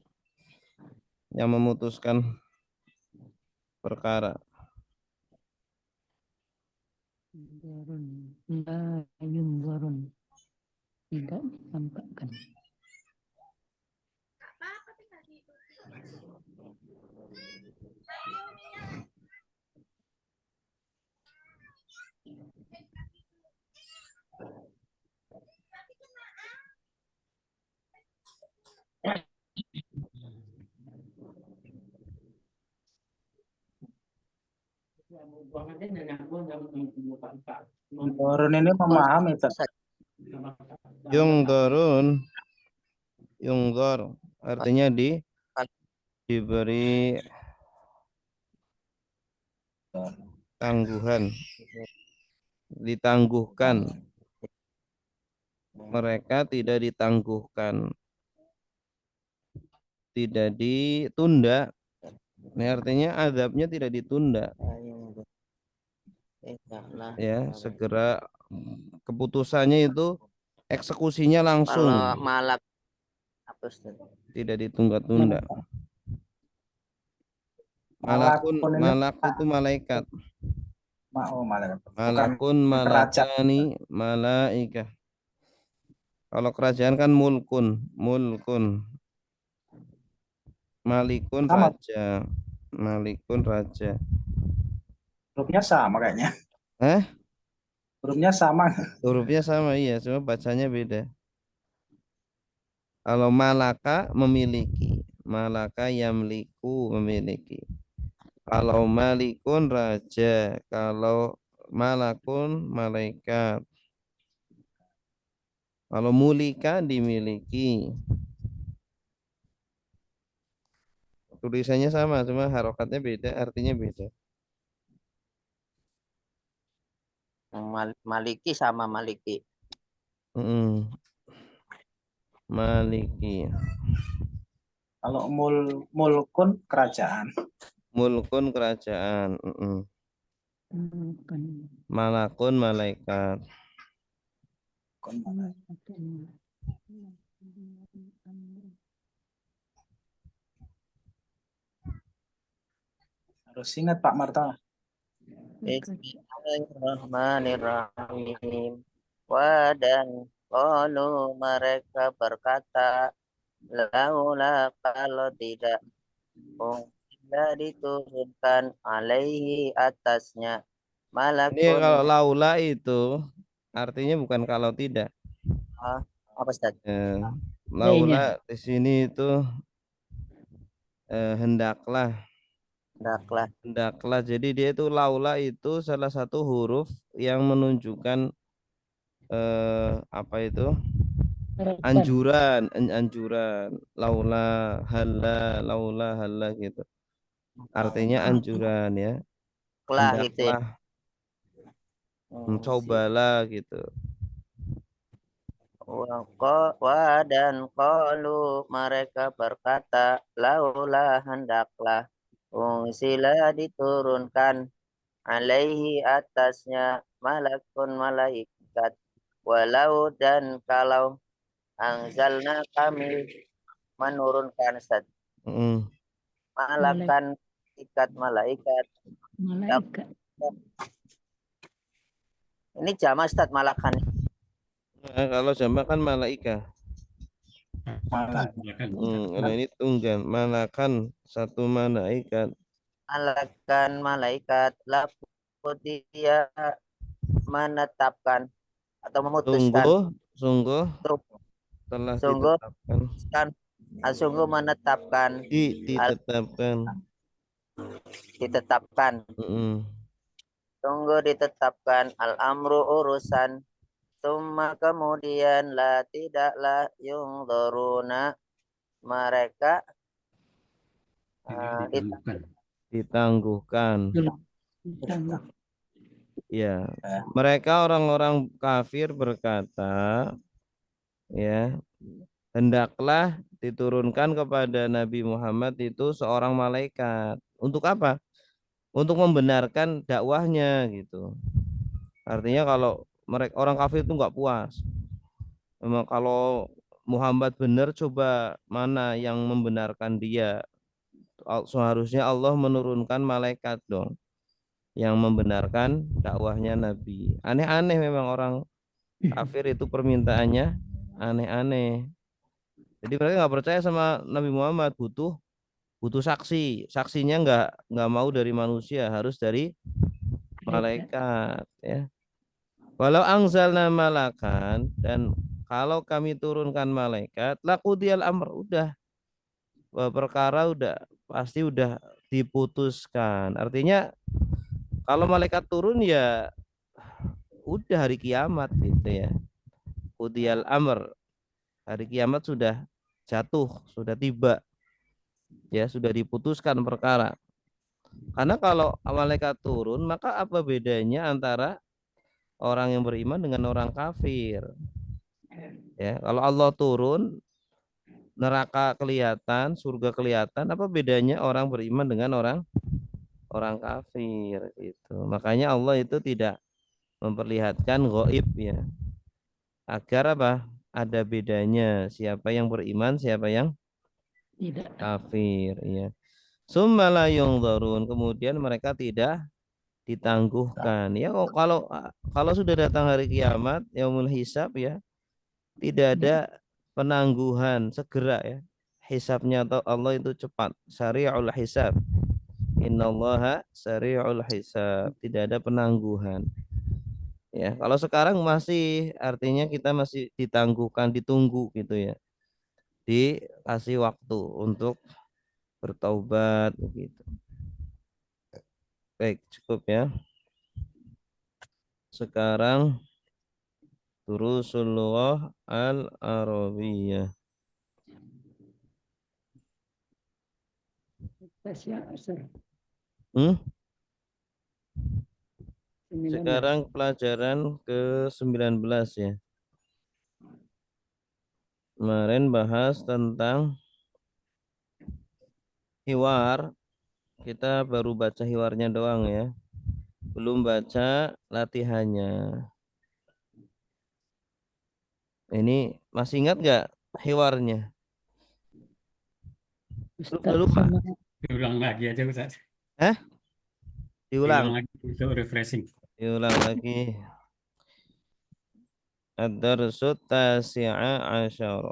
yang memutuskan perkara. La yunzarun. Tidak ditampakkan. Turun ini memahami Yungdor artinya diberi tangguhan, ditangguhkan. Mereka tidak ditangguhkan, tidak ditunda. Ini artinya azabnya tidak ditunda. Ya, segera keputusannya itu eksekusinya langsung. Kalau malak apa Ustaz? Tidak ditunda-tunda. Malak itu malaikat. Malaikat. Malakun malakani malaikah. Kalau kerajaan kan mulkun. Malikun raja. Hurufnya sama kayaknya. Hah? Hurufnya sama. Hurufnya sama, iya, cuma bacanya beda. Kalau malaka memiliki, malaka yamliku memiliki. Kalau malikun raja, kalau malakun malaikat. Kalau mulika dimiliki. Tulisannya sama, cuma harokatnya beda, artinya beda. Maliki sama maliki. Maliki. Kalau mulkun kerajaan. Mulkun kerajaan. Malakun malaikat. Harus ingat Pak Marta. Bismillahirrahmanirrahim. Dan qalu mereka berkata, laula kalau tidak diturunkan alaihi atasnya malakun. Ini kalau laula itu artinya bukan kalau tidak. Apa Ustaz? Laula di sini itu hendaklah. Jadi dia itu laula itu salah satu huruf yang menunjukkan apa itu? Anjuran. Laula halla gitu. Artinya anjuran ya. Hendaklah. Cobalah gitu. Dan qalu mereka berkata, laula hendaklah unsila diturunkan alaihi atasnya malakun malaikat. Walau dan kalau anzalna kami menurunkan malakan malaikat. Malaikat. Ini jamaah Ustaz malakan. Nah, kalau jamak kan malaika. Malaikat. Nah ini tunggal. Malakan satu malaikat. Malakan malaikat laku dia menetapkan atau memutuskan. Sungguh telah Sungguh ditetapkan. menetapkan. Ditetapkan. Sungguh ditetapkan al-amru urusan. Summa kemudian tidaklah yungdharuna mereka ditangguhkan. Ya, mereka orang-orang kafir berkata, ya, hendaklah diturunkan kepada Nabi Muhammad itu seorang malaikat. Untuk apa? Untuk membenarkan dakwahnya gitu. Artinya kalau mereka orang kafir itu nggak puas. Memang kalau Muhammad benar, coba mana yang membenarkan dia? Seharusnya Allah menurunkan malaikat dong yang membenarkan dakwahnya Nabi. Aneh-aneh memang orang kafir itu permintaannya aneh-aneh. Jadi mereka nggak percaya sama Nabi Muhammad, butuh saksi. Saksinya nggak mau dari manusia, harus dari malaikat ya. Walau angzalna malakan, dan kalau kami turunkan malaikat, laqudiyal amr, udah perkara pasti udah diputuskan. Artinya kalau malaikat turun ya udah hari kiamat gitu ya. Qudiyal amr, hari kiamat sudah jatuh, sudah tiba. Ya, sudah diputuskan perkara. Karena kalau malaikat turun, maka apa bedanya antara orang yang beriman dengan orang kafir? Ya, kalau Allah turun, neraka kelihatan, surga kelihatan, apa bedanya orang beriman dengan orang kafir itu. Makanya Allah itu tidak memperlihatkan ghaib ya. Agar apa? Ada bedanya siapa yang beriman, siapa yang Tidak. kafir ya. Summa la yungdharun, kemudian mereka tidak ditangguhkan. Ya kalau sudah datang hari kiamat, yaumul hisab ya, tidak ada penangguhan, segera ya. Hisabnya atau Allah itu cepat, syari'ul hisab. Innallaha syari'ul hisab, tidak ada penangguhan. Ya, kalau sekarang masih artinya kita masih ditangguhkan, ditunggu gitu ya. Dikasih waktu untuk bertaubat begitu. Baik, cukup ya. Sekarang Durusullah al-Arabiyah. Sekarang pelajaran ke-19 ya. Kemarin bahas tentang hiwar. Kita baru baca hiwarnya doang ya. Belum baca latihannya. Ini masih ingat nggak hiwarnya? Udah lupa. Diulang lagi aja Ustaz. Diulang lagi untuk refreshing. Diulang lagi. Ad-darsut tasi'a asyara.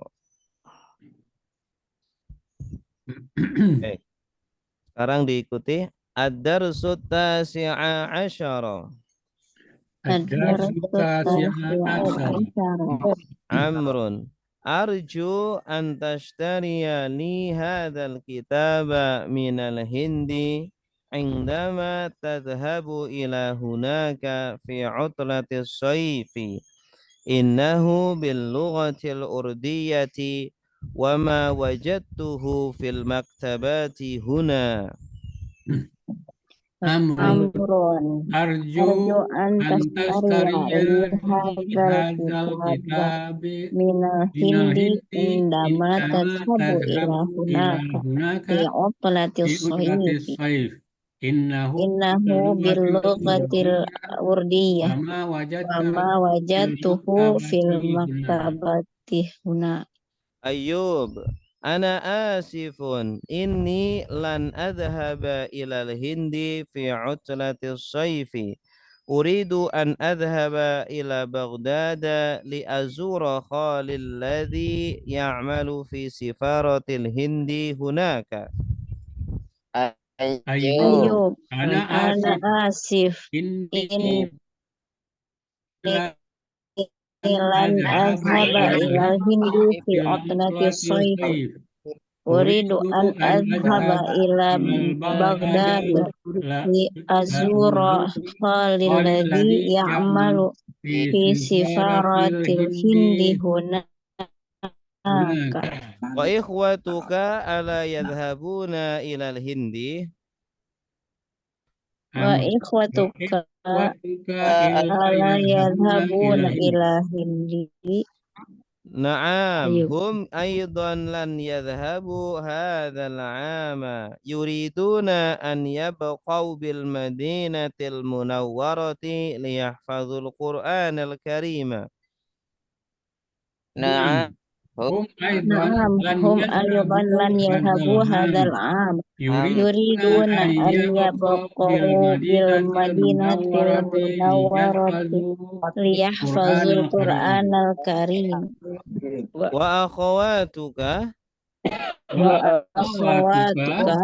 Sekarang diikuti ad-darsut tasi'a asyara. Ad-darsut tasi'a asyara. Amrun arju an tashtariya li hadzal kitaba minal hindi indama tadhhabu ila hunaka fi utlatis sayfi innahu bil lughatil urdiyati wa ma wajadtuhu fil maktabati huna. Amrun Arju an tastariya hadzal kitabi minal hindi indama tadhhabu ila hunaka fi utlatis sayf innahu bil lughatil urdiyah wa ma wajadtuhu fil maktabati huna. Ayyub, Ana asifun inni lan adhaba ilal hindi fi utlati sayfi. Uridu an adhaba ila Baghdad li azura khalil ladhi ya'malu fi sifaratil hindi hunaka. Ayub, Ayub, ana ana asif, asif, inni inni lan lan azhaba ilal hindi fi utnati sayfi. Uridu an azhaba ila Baghdad li azura khalil ladhi ya'malu fi sifaratil hindi hunaka. Wa ikhwatuka ala yadhhabuna ilal hindi. Wa ikhwatuka ala yadhhabuna ila hindi. Na'am, Ayub. hum aydan lan yadhhabu hadzal 'ama. Yuriduna an yabqaw bil madinatil munawwarati liyahfazul Qur'anal Karima. Na'am. hum Na'am, hum ayuban lan yadhhabu hadzal 'am. Yuriduna an yabqaw bil madinatil munawwarati liyahfazul Qur'anal Karim. Wa akhawatuka Wa akhawatuka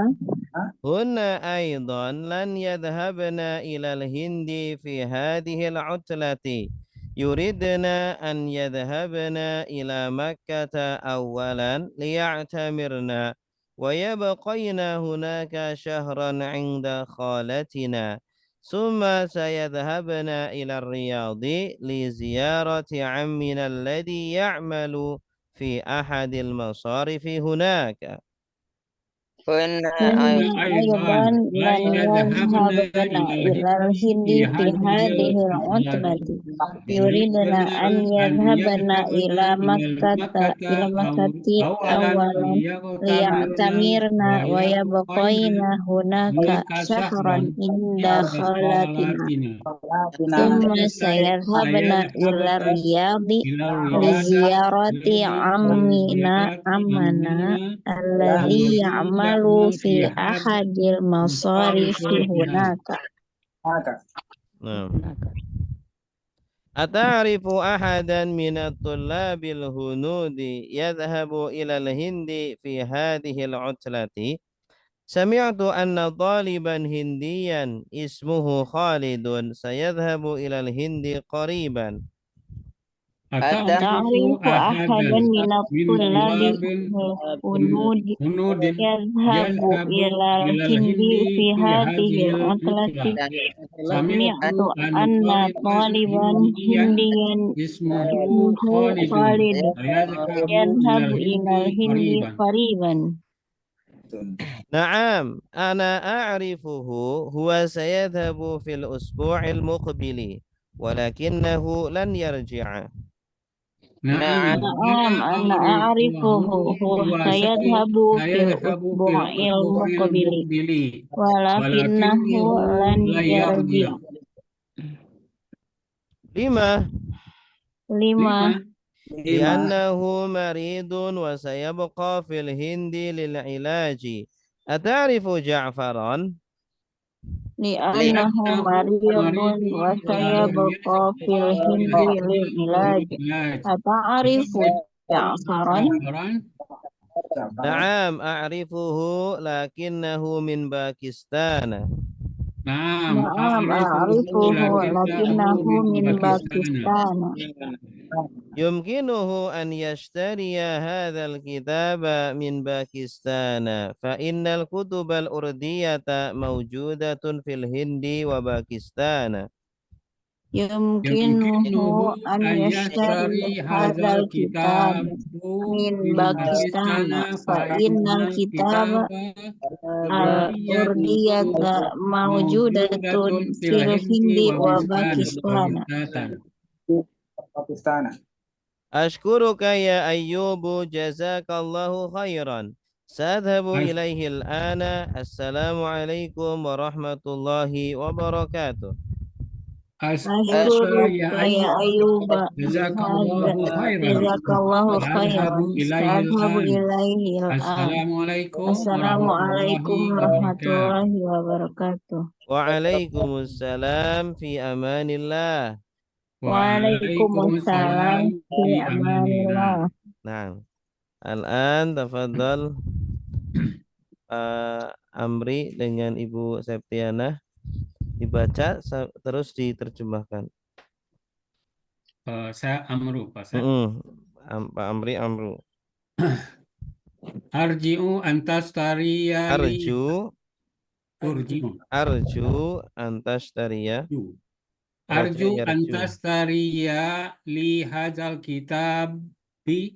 hunna aydan lan yadhhabna ilal hindi fi hadhihi al-'utlati. Yuridna an yadhhabna ila Makkah awalan liya'tamirna wa yabqayna hunaka shahran 'inda khalatina. Summa sayadhhabna ila Riyadh li ziyarati 'ammina alladhi ya'malu fi ahadil masarifi hunaka. Kunna ayuban lan yadhhabna ilal hindi fi hadhil utbati. Yuridna an yadhhabna ila makkati awalan liya'tamirna wa yabqayna hunaka syahran inda khalatina. Thumma sayadhhabna ila Riyadhi li ziyarati ammana alladhi ya'malu fi ahadil masarifi hunaka. Nah. Ata'rifu ahadan minat tullabil hunudi yadhhabu ilal hindi fi hadhihi al-'utlati? Sami'tu anna taliban hindiyan ismuhu Khalidun sayadhhabu ilal hindi qariban. Ta'rifu ahadan minat tullabil hunudi yadhhabu ilal hindi fi hadhihi al-'utlati. Sami'tu anna taliban hindiyan ismuhu Khalid yadhhabu ilal hindi qariban. Na'am, ana a'rifuhu huwa sayadhhabu fil usbu'il muqbili walakinnahu lan yarji'a. Na'am, ana a'rifuhu huwa sayadhhabu fil usbu'il muqbili walakinnahu lan yarji'. Lima li'annahu maridun wa sayabqa fil hindi lil ilaji. Ata'rifu Ja'faran? Li'annahu maridun wa sayabqa fil hindi lil ilaji. Ata'rifu Ja'faran? Na'am, a'rifuhu lakinnahu min Pakistan. Na'am, a'rifuhu lakinnahu min Pakistan. Yumkinuhu an yashtariya hadzal kitaba min Pakistan fa innal kutubal urdiyata mawjudatun fil Hindi wa Pakistan. Yumkinuhu an yashtari hadzal kitab min Pakistan fa innal kitab al-urdiyata mawjudatun fil Hindi wa Pakistan. Ashkuruka ya Ayyubu jazakallahu khairan. Sadhabu ilaihi al-ana. Assalamualaikum warahmatullahi wabarakatuh. Ashkuruka ya Ayyuba. Jazakallahu khairan. Jazakallahu khairan. Sadhabu Ilaihil ilaihil an. Assalamualaikum Assalamualaikum warahmatullahi wabarakatuh. warahmatullahi wabarakatuh. Waalaikumsalam fi amanillah. Waalaikumsalam fi amanillah. Nah, al-an tafadhal Amri dengan Ibu Septiana dibaca terus diterjemahkan. Saya Amru, Pak. Pak Amri Amru. Arji'u antastariyali. Arju antastariya. Arju antastariya li hadzal kitab bi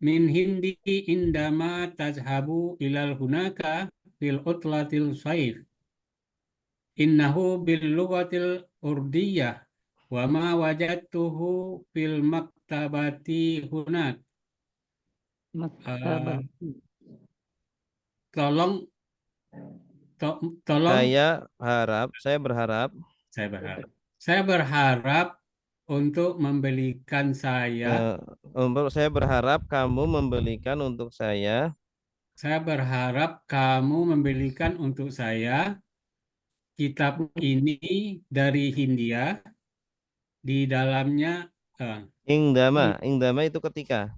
min hindi indama tazhabu ilal hunaka fil utlatil saif. Innahu bil lughatil urdiyah wa ma wajadtuhu fil maktabati hunak. Tolong saya berharap untuk membelikan saya. Saya berharap kamu membelikan untuk saya. Saya berharap kamu membelikan untuk saya kitab ini dari Hindia. Di dalamnya Indama itu ketika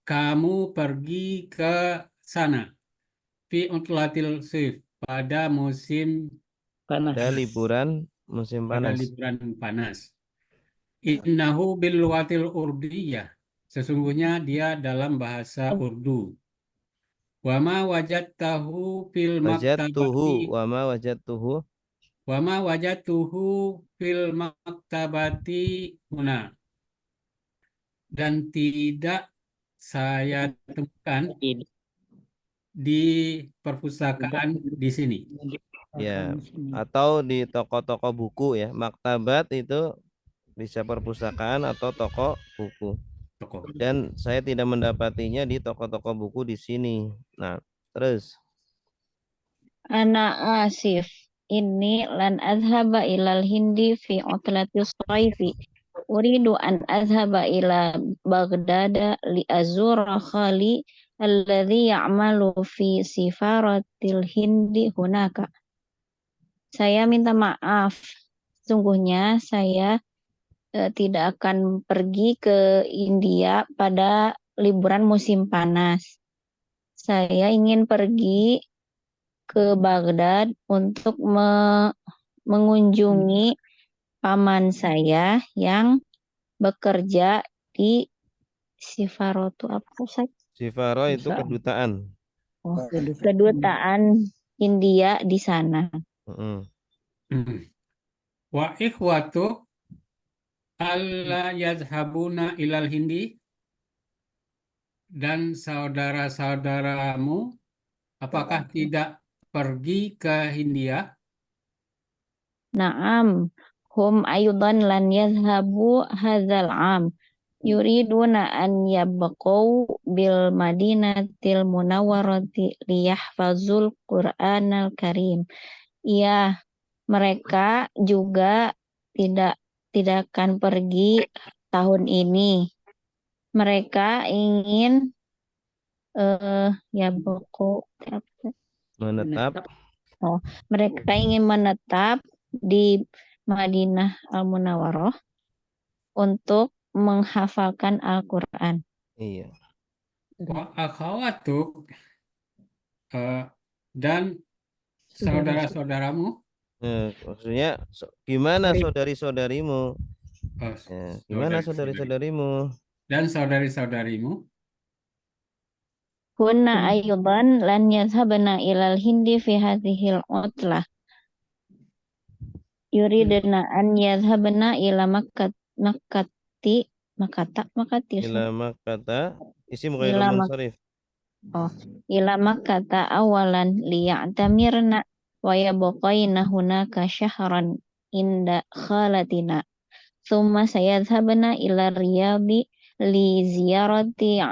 kamu pergi ke sana fi utlatil sif pada musim panas. Pada liburan musim panas. Innahu bil lughatil urdiyah. Sesungguhnya dia dalam bahasa Urdu. Wa ma wajadtahu fil maktabati. Wa ma wajadtuhu fil maktabati huna. Dan tidak saya temukan di perpustakaan di sini. Ya, atau di toko-toko buku ya. Maktabat itu bisa perpustakaan atau toko buku. Dan saya tidak mendapatinya di toko-toko buku di sini. Nah, terus. Ana asif. Inni lan azhaba ilal hindi fi utlatis saifi. Uridu an azhaba ila Baghdad li azura khali alladhi ya'malu fi sifaratil hindi hunaka. Saya minta maaf. Sungguhnya saya tidak akan pergi ke India pada liburan musim panas. Saya ingin pergi ke Baghdad untuk mengunjungi paman saya yang bekerja di Sifaro itu apa sih? Sifaro itu kedutaan. Kedutaan India di sana. Wa ikhwatu alla yazhabuna ilal hindi. Dan saudara-saudaramu apakah tidak pergi ke Hindia? Naam, hum ayudan lan yazhabu hadzal am. Yuriduna an yabqau bil madinatil munawwarati liyahfazul Qur'anal Karim. Iya, mereka juga tidak akan pergi tahun ini. Mereka ingin menetap. Mereka ingin menetap di Madinah Al-Munawwarah untuk menghafalkan Al-Quran. Iya. Wa akhawatuk dan saudara-saudaramu. Maksudnya gimana saudari-saudarimu? Gimana saudari-saudarimu? Dan saudari-saudarimu. Kunna ayudan lan yazhabna ilal hindi fi hadhil utlah. Yuridna an yazhabna ila makati ila Makkata isim ghairul munsharif. Ila Makkata awalan liya'tamirna wa yabqaina hunaka syahran inda khalatina. Thumma sayadhhabna ila Riyadhi li ziyarati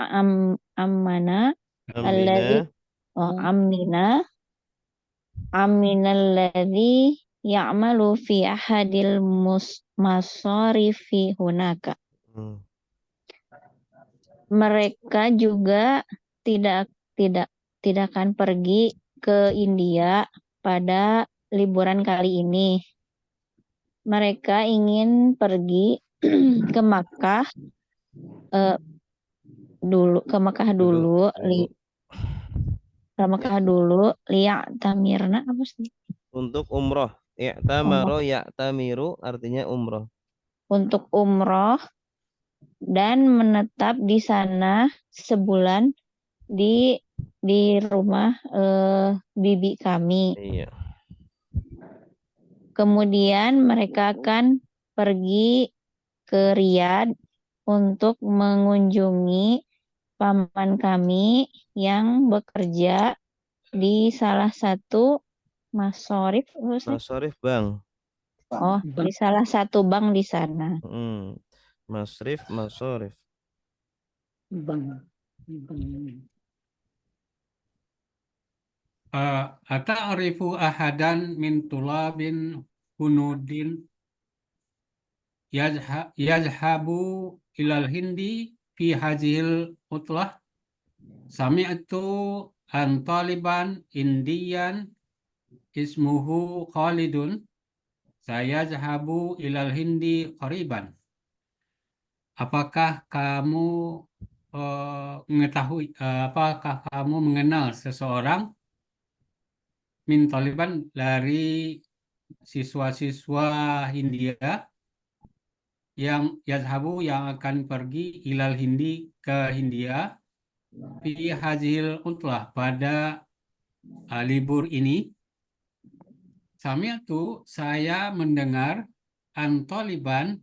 ammina alladhi ya'malu fi ahadil masarifi hunaka. Hmm. Mereka juga tidak tidak tidak akan pergi ke India pada liburan kali ini. Mereka ingin pergi ke Makkah dulu, ke Makkah dulu, ke Makkah dulu, lihat tamirna apa sih? Untuk umroh. I'tamaro ya'tamiru artinya umroh. Untuk umroh dan menetap di sana sebulan di rumah bibi kami. Iya. Kemudian mereka akan pergi ke Riyadh untuk mengunjungi paman kami yang bekerja di salah satu masorif, Masarif bang. di salah satu bank di sana. Masrif, masarif. Bang. Ata'rifu ahadan min tulabin hunudin yazhabu ilal hindi fi hazil utlah sami'tu an taliban indian ismuhu Khalidun sayazhabu ilal hindi qariban. Apakah kamu apakah kamu mengenal seseorang min Taliban dari siswa-siswa Hindia yang akan pergi ilal Hindi ke Hindia fi hazil utlah pada libur ini. Saya mendengar an Taliban,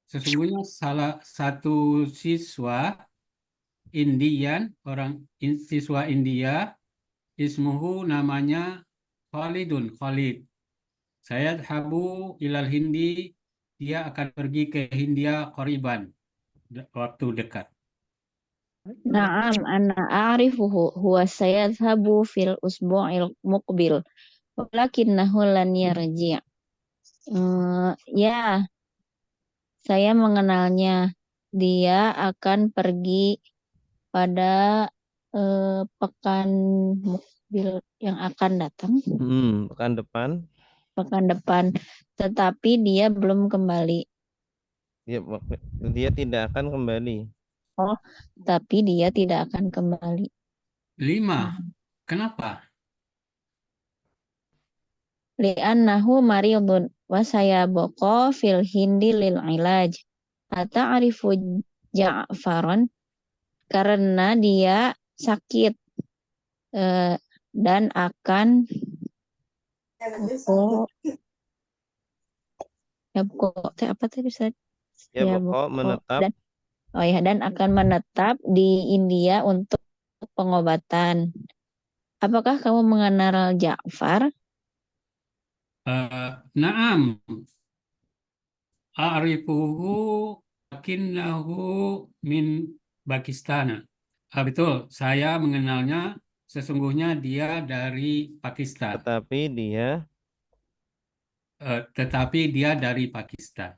sesungguhnya salah satu siswa siswa India, ismuhu namanya Khalid. Saya habu ilal Hindi, dia akan pergi ke Hindia qariban, waktu dekat. Naam, ana a'rifuhu huwa sayadhabu fil usbu'il muqbil walakinnahu lan yarji'. Ya, saya mengenalnya. Dia akan pergi pada pekan mukbil yang akan datang, Pekan depan. tetapi dia belum kembali. Dia tidak akan kembali. Tapi dia tidak akan kembali. 5. Kenapa? Li'annahu maridun wa sayabqa fil hindi lil ilaj. Ata'arifu Ja'faran, karena dia sakit dan akan apa tadi Ustaz? Menetap. Dan akan menetap di India untuk pengobatan. Apakah kamu mengenal Ja'far? Naam. A'rifuhu lakinnahu min Pakistan. Betul, saya mengenalnya, sesungguhnya dia dari Pakistan. Tetapi dia dari Pakistan.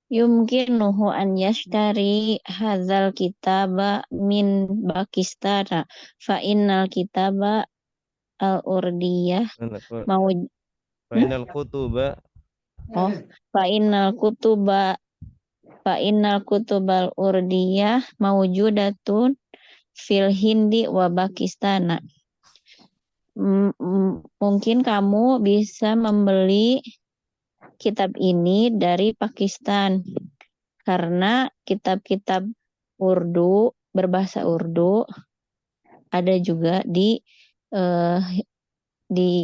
Yumkinuhu an yashtari hadzal kitaba min Pakistan fa innal kitaba al-urdiyah Fainal kutuba. Fa innal kutubal urdiyah mawjudatun fil Hindi wa Pakistan. Mungkin kamu bisa membeli kitab ini dari Pakistan karena kitab-kitab Urdu berbahasa Urdu ada juga di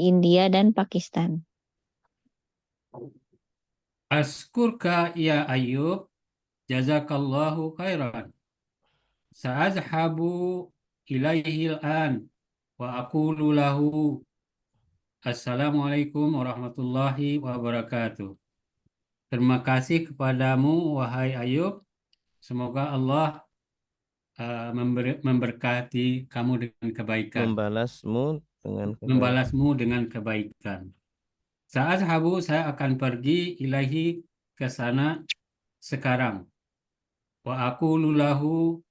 India dan Pakistan. Askurka ya Ayub, jazakallahu khairan. Sa'azhabu ilaihi al-an wa aqulu lahu Assalamualaikum warahmatullahi wabarakatuh. Terima kasih kepadamu, wahai Ayub. Semoga Allah memberkati kamu dengan kebaikan. Membalasmu dengan kebaikan. Membalasmu dengan kebaikan. Sa'adhabu, saya akan pergi ilahi ke sana sekarang. Wa aqulu lahu,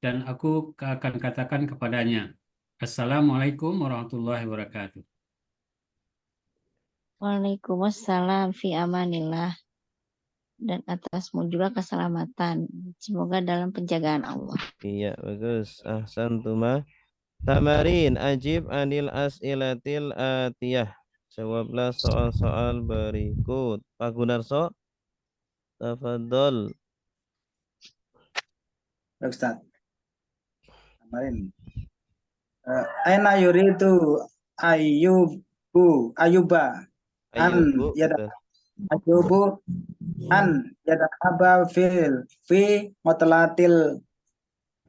dan aku akan katakan kepadanya, Assalamualaikum warahmatullahi wabarakatuh. Waalaikumsalam fi amanillah. Dan atasmu juga keselamatan. Semoga dalam penjagaan Allah. Iya, bagus. Ahsantuma. Tamarin, ajib anil as'ilatil atiyah. Jawablah soal-soal berikut. Pak Gunarso, tafadhol. Ya, Ustaz. Kemarin. Aina yuridu Ayuba Ayyubu, yada betul. Ayubu yadahaba fi mutlatil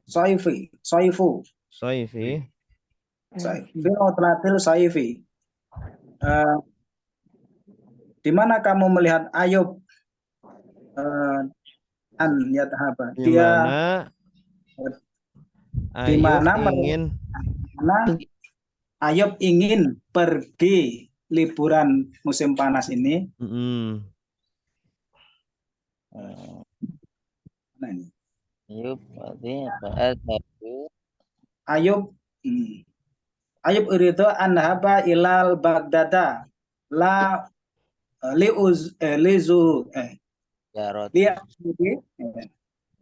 soifu Soifi. fi mutlatil soifi. Di mana kamu melihat Ayub yadahaba? Di mana di mana Ayub Ayub ingin pergi liburan musim panas ini. Nah, ini. Ayub berarti fa'adhabu. Ayub uridu anhaba ilal Baghdada la Jaroti.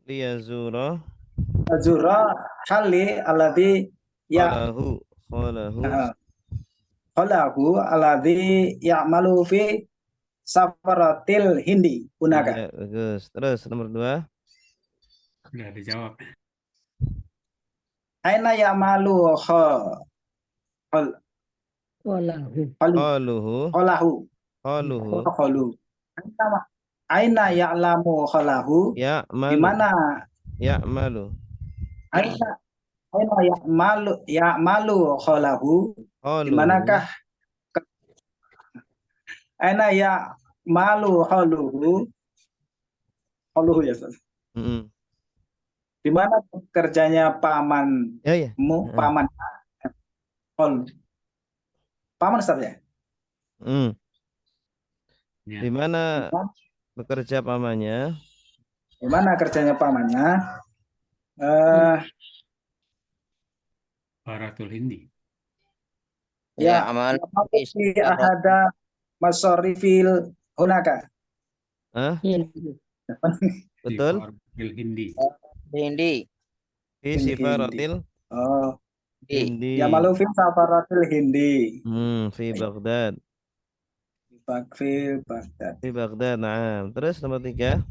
liyazura zura hali alladhi qalahu alladhi ya'malu fi safaratil Hindi punaka. Iya, bagus. Terus nomor 2. Sudah dijawab. Aina ya'malu Walahu. qalahu. Aina ya'lamu qalahu. Di mana Ya'malu. Aina ya'malu qalahu. Di manakah Aina ya'malu qaluhu ya Ustaz. Di mana kerjanya pamanmu, paman Ustaz ya? Di mana bekerja pamannya? Di mana kerjanya pamannya? Faratul Hindi. Ya, amal ahada masorifil hunaka. Betul? Faratul Hindi. Hindi. Fi sifaratil Hindi. Ya malu fi safaratil Hindi. Fi Baghdad. Fi Baghdad, nah. Terus nomor 3.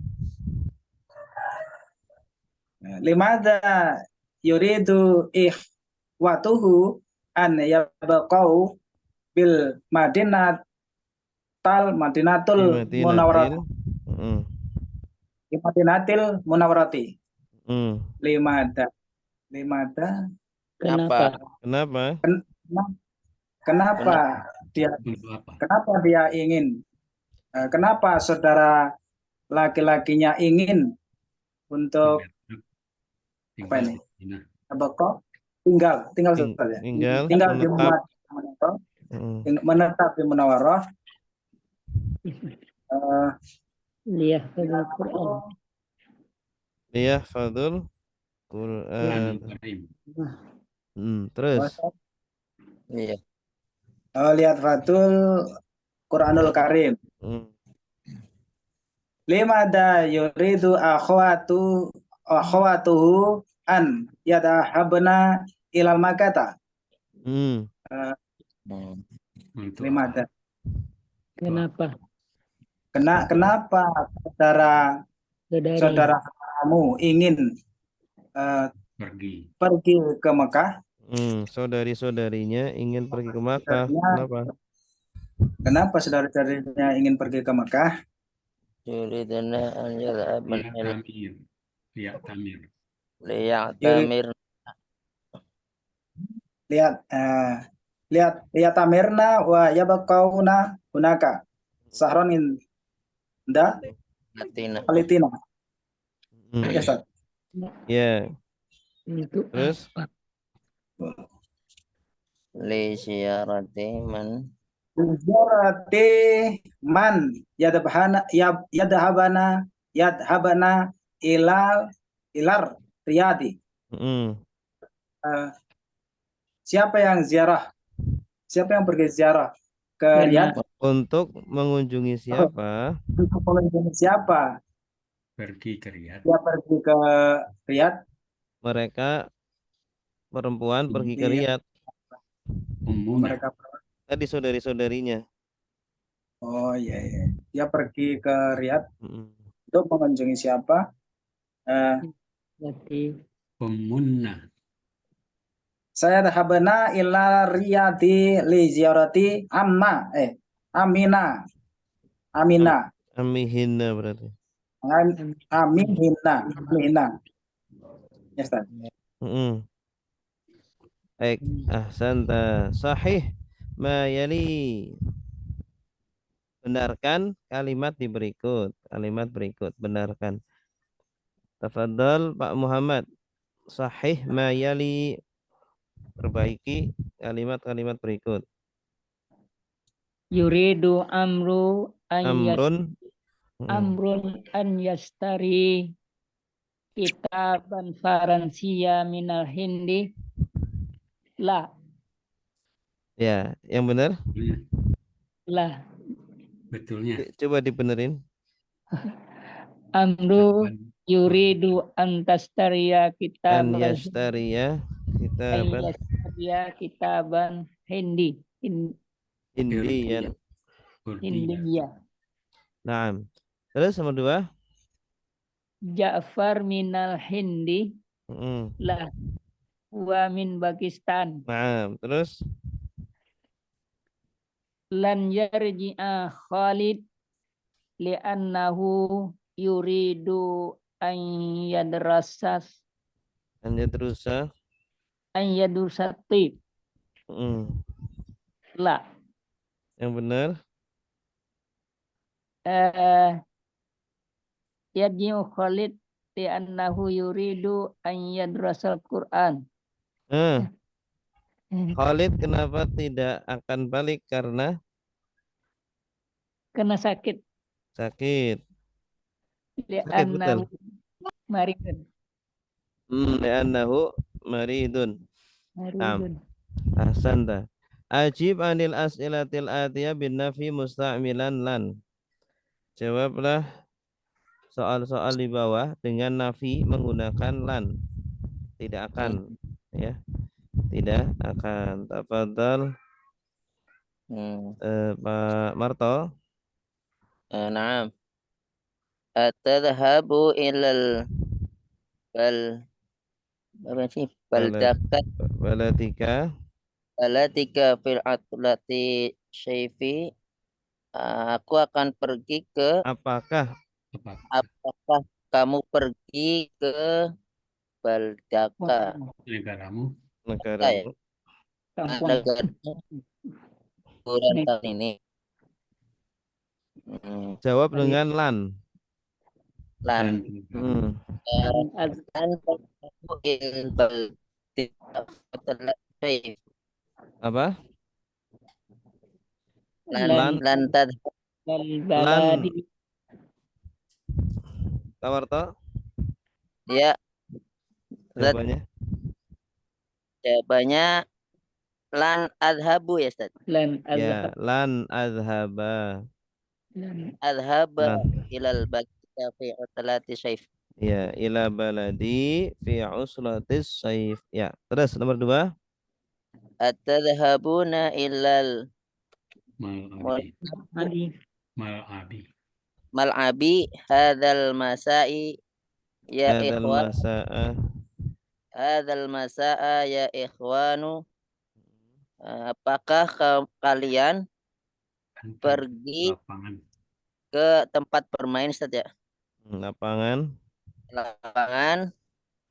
Limadha yuridu ikhwatuhu an yabqau bil madinatul munawwarah. Madinatil munawwarati. Limada. Kenapa dia ingin? Kenapa saudara laki-lakinya ingin untuk apa ini? Tinggal saja. Tinggal di menetap di Munawwarah. Liyahfadzul Quran. Terus. Iya. Lihat fatul Quranul Karim. Limada yuridu akhwatuhu an yadahabna ilal Makkah. Limada. Kenapa saudara kamu ingin pergi ke Mekah? Saudari-saudarinya ingin pergi ke Makkah. Kenapa saudara-saudarinya ingin pergi ke Mekah? Yuriduna an yadhaban liyatamir. Liyatamirna wa yabqauna hunaka. Sahron inda Palitina. Ya, Ustaz. Ya. Terus li syarati man Ziyarati man yadhabana ilar riyadi. Mm. Eh, siapa yang ziarah? Siapa yang pergi ziarah ke Karena Riyadh? Untuk mengunjungi siapa? Untuk mengunjungi siapa? Pergi ke Riyadh. Dia pergi ke Riyadh. Mereka perempuan pergi ke Dia, Riyadh. Ummuna. mereka. Tadi saudari-saudarinya. Oh iya, iya. Dia pergi ke Riyadh Mm. untuk mengunjungi siapa? berarti Ummunna. Saya dhahabna ila Riyadi li ziyarati Amina. Amina. Amihina berarti. Amina. Ya, Ustaz. Mm. Baik, ahsanta. Sahih ma yali. Benarkan kalimat di berikut. Kalimat berikut, benarkan. Tafadhal Pak Muhammad. Sahih ma yali. Perbaiki kalimat-kalimat berikut. yuridu amru Amrun. an yastari kitaban faransia minal hindi la Ya, yang benar. la Betulnya. Coba dibenerin. amru Kitaban. yuridu antastariya An kitaban yastariya kitaban kitaban hindi Indian. Kurdiya. Hindiya. Naam. Terus nomor 2. Ja'far minal hindi Mm. la wa min Pakistan Naam. Terus lan yarji'a Khalid li'annahu yuridu an yadrasas hanya terusa. an yadursati Mm. la Yang benar. yarji'u Khalid li'annahu yuridu an yadrasal Quran. Khalid kenapa tidak akan balik karena Kena sakit sakit? Sakit betul. li'annahu maridun. Li'annahu maridun. Naam. Maridun. Ahsanta. Ajib anil as'ilatil atiyah bin nafi musta'milan lan. Jawablah soal-soal di bawah dengan nafi menggunakan lan. Tidak akan, ya. Tidak akan. Tafadhal Pak Marto. Naam. Atadhabu ilal baldakat Balatika balatika fil atlati syaifi. Aku akan pergi ke apakah apakah kamu pergi ke Baldaka Negaramu. negaramu? Kampung. negara liburan tahun ini? Jawab dengan lan. Lan Hmm. lan il baldaka syaifi. Apa? Lan tadhab baladi Pak Marto, ya. Jawabannya lan adhabu ya Ustaz. lan Ya, lan adhaba. Adhaba Lan. ilal balika fi utlati syaif. Ya, ila baladi fi uslatis saif. Ya, terus nomor 2. Atadhabuna ilal mal'abi hadzal masai ya ikhwan. Hadzal masa'a ya ikhwanu. Apakah kalian pergi ke tempat bermain Ustaz ya? Lapangan.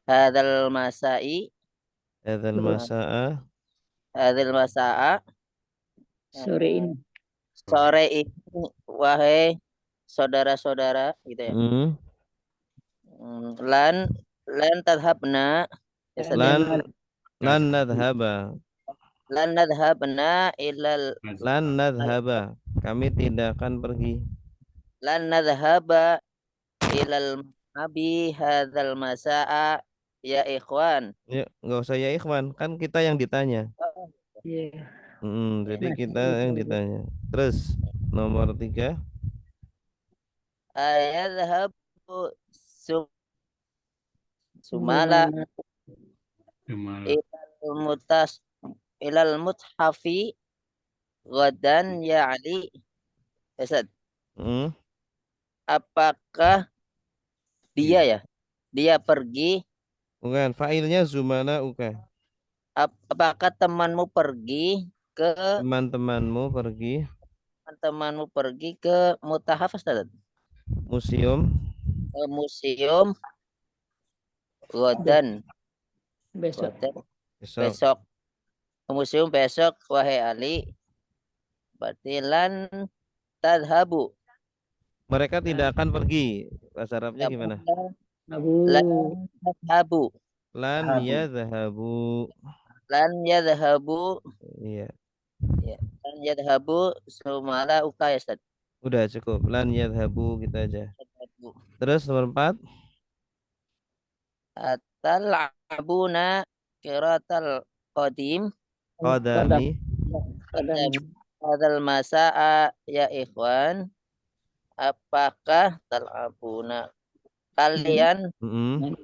Hadzal masai. Hadzal masa'a. Hadzal masa'a. sore ini. Sore ini wahai saudara-saudara gitu ya. Lan tadhabna lan nadhaba. Lan nadhhabna ilal Lan nadhaba. Kami tidak akan pergi. lan nadhhaba ilal abi hadzal masa'a ya ikhwan. Ya, nggak usah ya ikhwan, kan kita yang ditanya. Iya. Jadi Nah, kita yang ditanya. Terus nomor 3. Ayadhhabu sumala Kemana? ilal mutas ilal muthafi ghadan ya Ali. Ustaz, Hmm, apakah dia Iya. ya? Dia pergi, bukan, fa'ilnya zumana uka. apakah temanmu pergi ke Teman-temanmu pergi temanmu pergi ke Mutahaf Ustaz? museum Ke museum Ghadan. besok. Ghadan besok. besok. Ke museum besok wahai Ali. Berarti lan tadhabu. Mereka tidak akan pergi. Bahasa Arabnya gimana? Abu. Lan tadhabu. Lan Dhahabu. yadhabu. Lan yadhabu. Iya, Ya. Lan yadhabu sumala uka ya Ustaz. udah cukup. Lan yadhabu kita aja. Terus nomor 4. Atal'abuna qiratal qadim Qadami. Kadang hadzal masa'a ya ikhwan. Apakah tal'abuna kalian Mm-mm.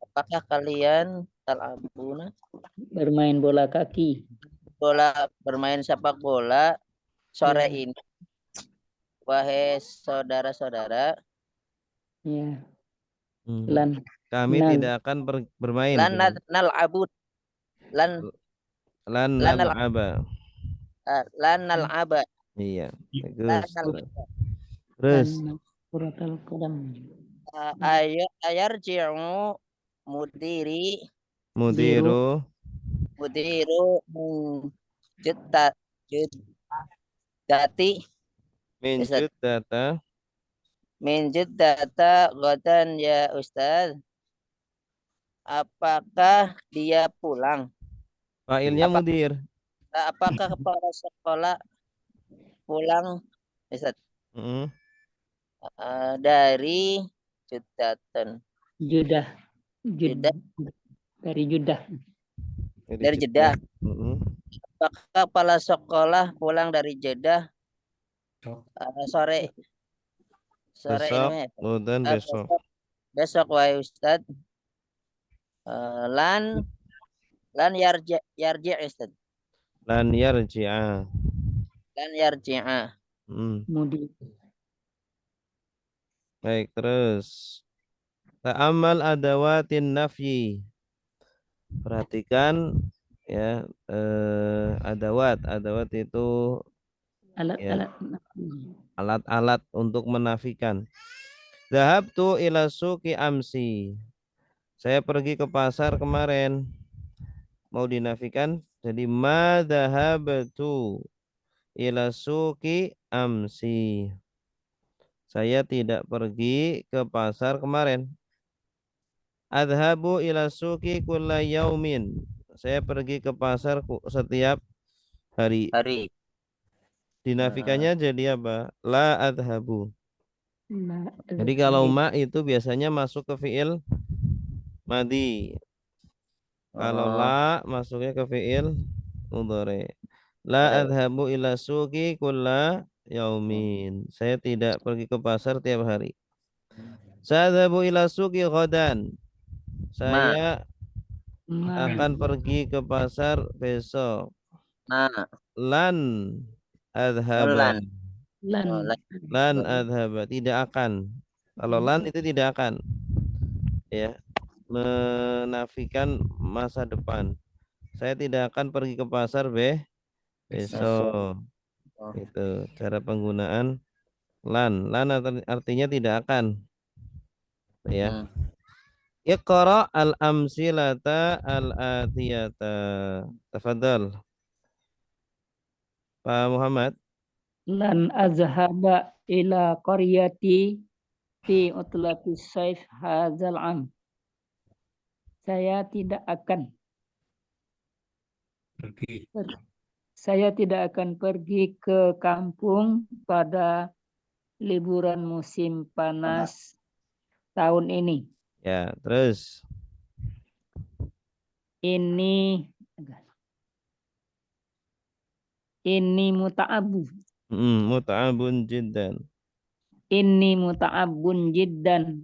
apakah kalian tal'abuna bermain bola kaki. bola bermain sepak bola sore Ya. ini wahai saudara-saudara. Ya. Hmm. Lan Kami nal. tidak akan bermain. Lan Gimana? nal'abu lan Lan lan nal nal'aba. lan nal'aba Iya, lan bagus. nal'aba. Terus Lan kuratal qadam. Ayarji'u mudiri mudiru mudiru juta juddati min Ustaz. data. Min juddata godan ya Ustaz. Apakah dia pulang? Fa'ilnya mudir. Apakah kepala sekolah pulang Ustaz? Mm-mm. Dari juddatan Judah. Judah. Dari Judah. Dari Jeddah. Mm-mm. Apakah kepala sekolah pulang dari Jeddah sore Besok, ini? dan besok. Besok wahai Ustaz. Lan yarji Ustaz. Lan yarji'a. Lan yarji'a. Mudi. Baik, terus ta'amal adawatin nafyi. Perhatikan ya, adawat itu Alat-alat. alat-alat untuk menafikan. Dhahabtu ila suqi amsi. Saya pergi ke pasar kemarin. Mau dinafikan jadi ma dhahabtu ila suqi amsi. Saya tidak pergi ke pasar kemarin. Adhabu ila suqi kulla yaumin. Saya pergi ke pasar setiap hari. Dinafikannya jadi apa? La adhabu. Jadi kalau ma itu biasanya masuk ke fiil madi. Kalau la masuknya ke fiil mudhari. La adhabu ila suqi kulla yaumin. Saya tidak pergi ke pasar tiap hari. Sa'adhabu ila suqi ghadan. Saya akan pergi ke pasar besok. Lan adhaba. Lan adhaba, tidak akan. Kalau lan itu tidak akan. Ya, menafikan masa depan. Saya tidak akan pergi ke pasar besok. Itu cara penggunaan lan. Lan artinya tidak akan. Ya. Iqra al-amsilata al-atiyata. Tafadhal. Pak Muhammad. Lan azhaba ila qaryati fi utlatis saif hadzal am. Saya tidak akan pergi. Saya tidak akan pergi ke kampung pada liburan musim panas tahun ini. Ya, terus Ini muta'abu. muta'abun jiddan. Ini muta'abun jiddan.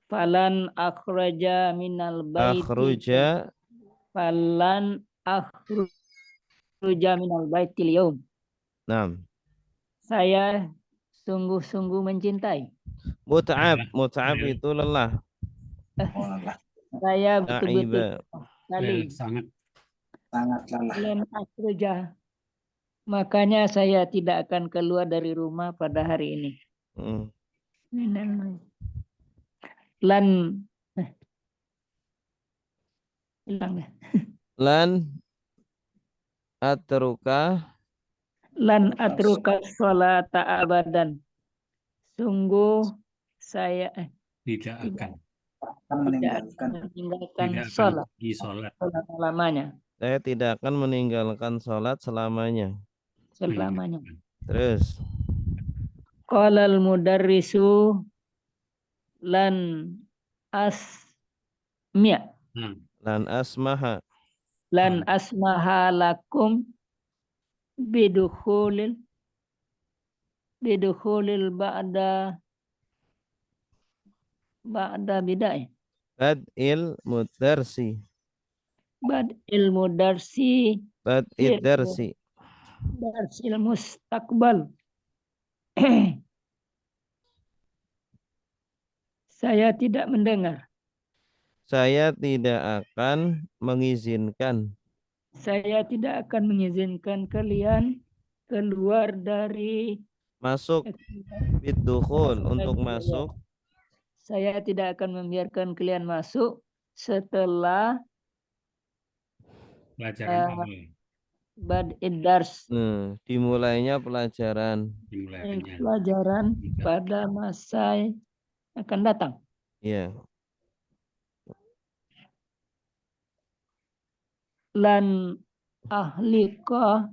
Falan akhraja minal baiti. Akhruja Falan akhruja minal baiti yaum. Naam. Saya sungguh-sungguh mencintai. Muta'ab Ya. itu lelah. Oh, lelah. Saya betul-betul Ta'iba. sekali. Sangat. Sangat lelah. Falan akhruja. Makanya saya tidak akan keluar dari rumah pada hari ini. Mm. Lan hilang ya. Lan atruka Lan atruka sholata abadan. Sungguh saya Tidak akan. Akan meninggalkan. meninggalkan Tidak akan sholat pergi sholat. selamanya. saya tidak akan meninggalkan sholat selamanya. Selamanya. Terus Qala al-mudarrisu lan asmi' lan asmaha lan asmaha lakum bidukhulil ba'da bid'ah. bad'il mudarsi Bad'il mudarsi bad'id darsi. darsil mustaqbal. Saya tidak mendengar. Saya tidak akan mengizinkan. Saya tidak akan mengizinkan kalian keluar dari Masuk bidukhul untuk masuk. Saya tidak akan membiarkan kalian masuk setelah Pelajaran awal. bad'id dars. Dimulainya pelajaran. Dimulainya. Pelajaran pada masa yang akan datang. Ya. Lan ahliqa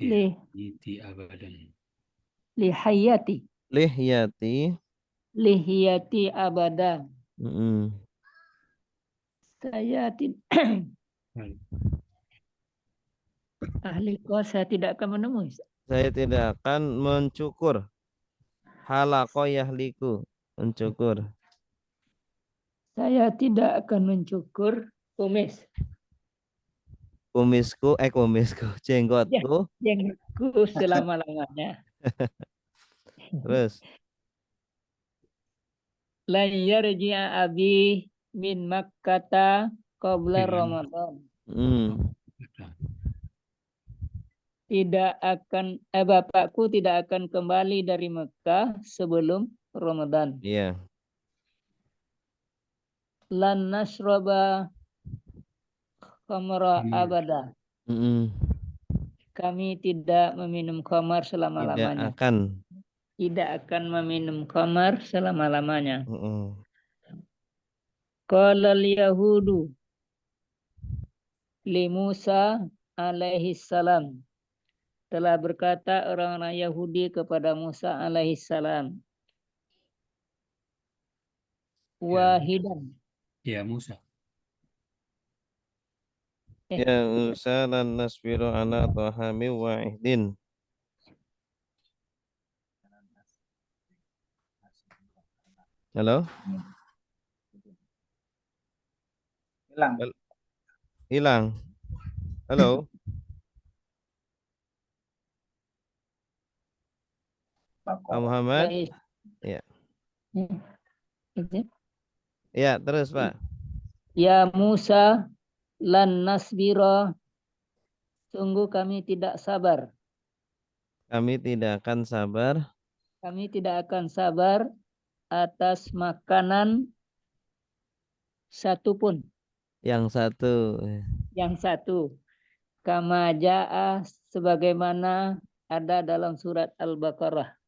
Ya. Iti abadan. lihayati Lihyati. lihiyati abada. Mm-mm. Saya saya tidak akan menemui. Saya tidak akan mencukur. Halaqo yahliku. Mencukur. Saya tidak akan mencukur kumis. Kumisku, jenggotku. Jenggotku selama-lamanya. Terus. Lan yarji'a abi min Makkata qabla Ramadan. Tidak akan bapakku tidak akan kembali dari Mekah sebelum Ramadan. Iya. Lan nasroba khamra abada. Kami tidak meminum khamar selama-lamanya. Tidak akan meminum khamar selama-lamanya. Qala al-yahudu li Musa alaihi salam. Telah berkata orang-orang Yahudi kepada Musa alaihi salam. Wahidan. Ya Musa. Ya Musa lan nasbiru ala ta'hami wahidin. Halo? Hilang. Halo? Pak Muhammad? Ya. Ya, terus Pak. Ya Musa lan nasbira, sungguh kami tidak sabar. Kami tidak akan sabar. Kami tidak akan sabar atas makanan satupun. Yang satu. Kama ja'a sebagaimana ada dalam surat Al-Baqarah.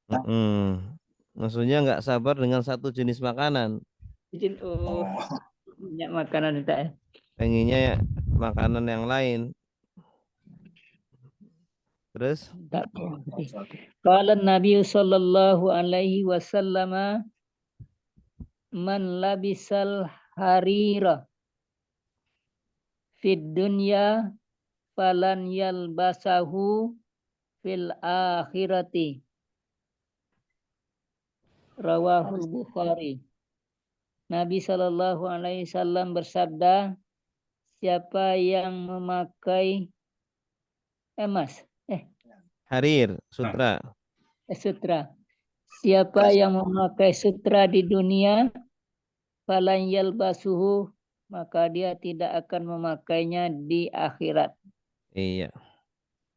Maksudnya nggak sabar dengan satu jenis makanan. Banyak makanan kita. Pengennya ya makanan yang lain. Terus Tak Qala Nabi sallallahu alaihi wasallam man labisal harira fid dunya falan yalbasahu fil akhirati. Rawahul Bukhari. Nabi sallallahu alaihi wasallam bersabda, siapa yang memakai emas, harir, sutra. sutra. Siapa yang memakai sutra di dunia, falan yalbasuhu, maka dia tidak akan memakainya di akhirat. Iya.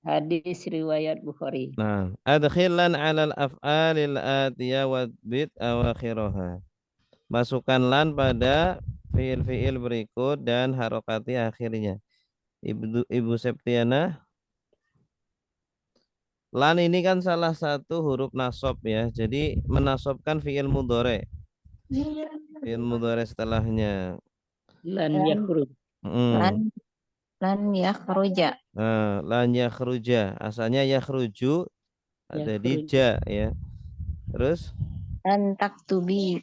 Hadis riwayat Bukhari. Nah, adkhilan 'alal af'alil atiyah wa bid awakhiraha. Masukkan lan pada fiil-fiil berikut dan harokati akhirnya. Ibu Septiana, lan ini kan salah satu huruf nasab ya. Jadi menasobkan fiil mudhari. Fiil mudhari setelahnya. Lan yakhruj. Lan yakhruja. Nah, lan yakhruja. Asalnya yakhruju ada di ja ya. Terus Lan taktubi.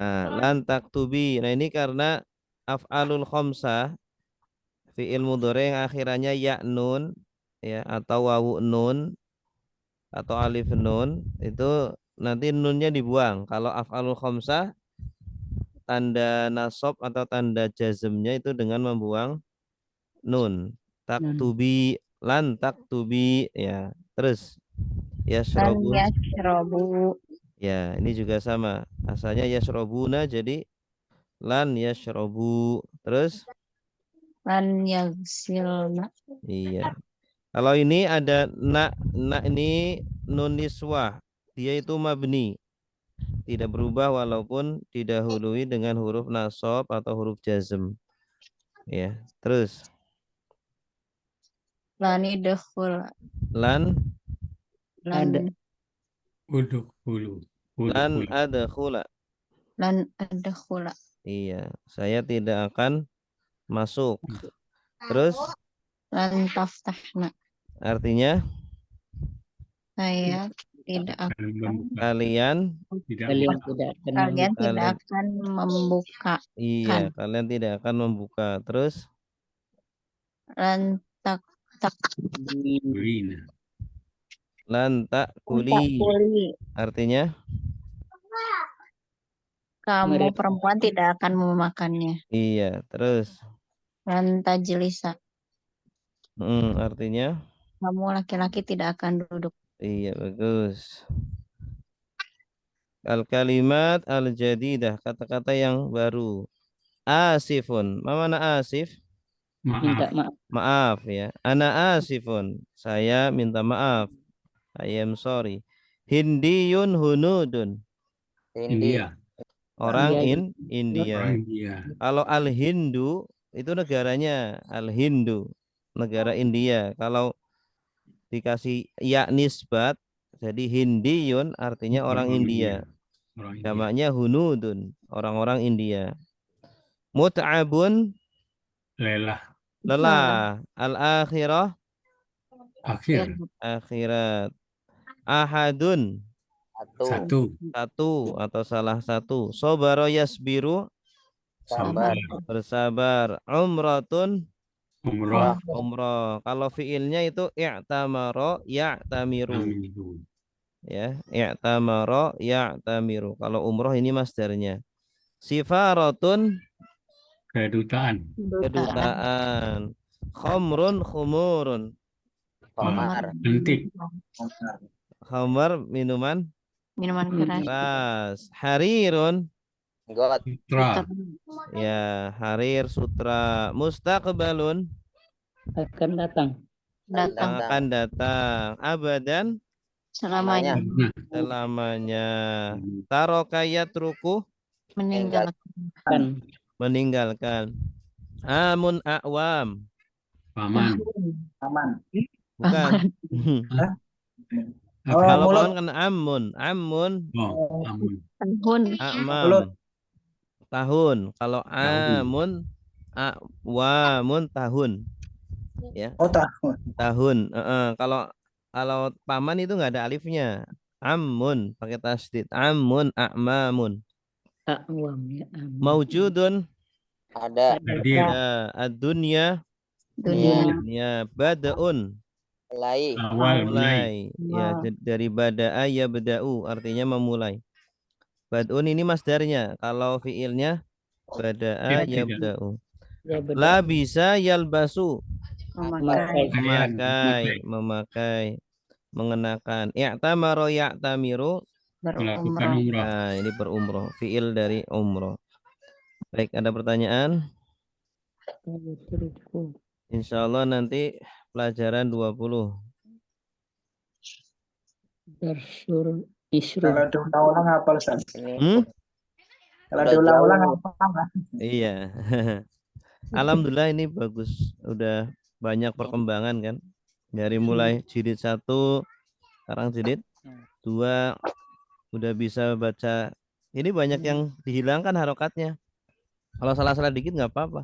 nah, lan taktubi. Nah, ini karena af'alul khamsah fiil mudhari yang akhirannya ya nun ya atau wawu nun atau alif nun itu nanti nunnya dibuang. Kalau af'alul khamsah tanda nasab atau tanda jazmnya itu dengan membuang nun. Taktubi, lan taktubi ya. Terus Lan yashrabu. yashrabu. Ya, ini juga sama. Asalnya yashrabuna jadi lan yashrabu. Terus Lan yaghsilna. iya. Kalau ini ada nak ini nun niswah. Dia itu mabni. Tidak berubah walaupun didahului dengan huruf nasab atau huruf jazm. Ya, terus Lan idkhul. lan Ada. Udkhulu. lan adkhula. Lan adkhula. Iya, saya tidak akan masuk. Terus Lan taftahna. artinya Saya tidak akan. kalian Kalian tidak akan Kalian membuka. tidak akan membuka. iya, kalian tidak akan membuka. Terus Lan Kulina. lan takuli. takuli. Artinya Kamu Mereka. perempuan tidak akan memakannya. iya, terus Lan tajlisa. artinya Kamu laki-laki tidak akan duduk. iya, bagus. Al-kalimat al-jadidah, kata-kata yang baru. Asifun, mana asif? Minta Maaf. maaf. Maaf ya. Ana asifun, saya minta maaf. I am sorry. Hindiyun hunudun, India. orang India. India. Orang India. Kalau al-Hindu itu negaranya, al-Hindu, negara India. Kalau dikasih ya nisbat, jadi Hindiyun artinya orang India. Orang India. Jamaknya hunudun, orang-orang India. Mut'abun, Lelah. lelah. Al-akhirah, Akhir. akhirat. Ahadun, Satu. satu atau salah satu. Sobaro yasbiru, Sabar. bersabar. Umratun, Umrah. umrah. Kalau fiilnya itu i'tamaro ya'tamiru. Tamiru. Ya, i'tamaro ya'tamiru. Kalau umroh ini masdarnya. Sifaratun, Kedutaan. kedutaan. Khamrun khumurun. Komar. Lentik. Khamar minuman Minuman keras. keras. Harirun, Got. Sutra. ya, harir sutra. Mustaqbalun, Akan datang. Datang. akan datang. Abadan, Selamanya. selamanya. Tarokayat ruku, Meninggalkan. Kan. meninggalkan. Amun a'wam, Paman. Aman. bukan. Oh, Kalau mulut. paman kan amun, Oh, amun. Tahun. amam, Mulut. tahun. Kalau Tahun. amun, A'wamun tahun. Ya, Oh, tahun. tahun. Kalau paman itu nggak ada alifnya. Amun pakai tasdid. Amun, a'mamun. Akwam ya. Amin. Maujudun Ada. Hadir. ya ad-dunya Dunia. ya bada'un Mulai. Awal mulai. mulai ya Wow. dari bada'a ya bada'u artinya memulai. Bad'un ini masdarnya, kalau fiilnya bada'a Ya, ya tidak. bada'u. Ya benar. La bisa yalbasu Memakai. memakai mengenakan. I'tamaro ya'tamiru Melakukan Berumrah. umrah. nah ini berumroh, fiil dari umroh. Baik, ada pertanyaan? Insya Allah nanti pelajaran 20. Darsul Isru. Kalau diulang-ulang hafal, Ustaz. Hmm? Kalau Udah diulang-ulang jauh. hafal. Iya. Alhamdulillah ini bagus. Udah banyak perkembangan kan. Dari mulai jilid 1, sekarang jilid 2, udah bisa baca. Ini banyak yang dihilangkan harokatnya. Kalau salah-salah dikit nggak apa-apa.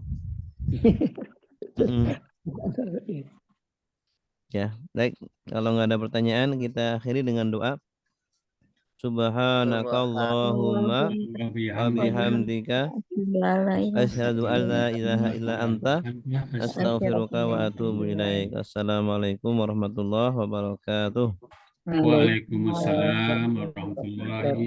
Ya, baik. Kalau nggak ada pertanyaan, kita akhiri dengan doa. Subhanakallahumma wa bihamdika asyhadu an la ilaha illa anta astaghfiruka wa atubu ilaik. Assalamualaikum warahmatullahi wabarakatuh. Waalaikumsalam warahmatullahi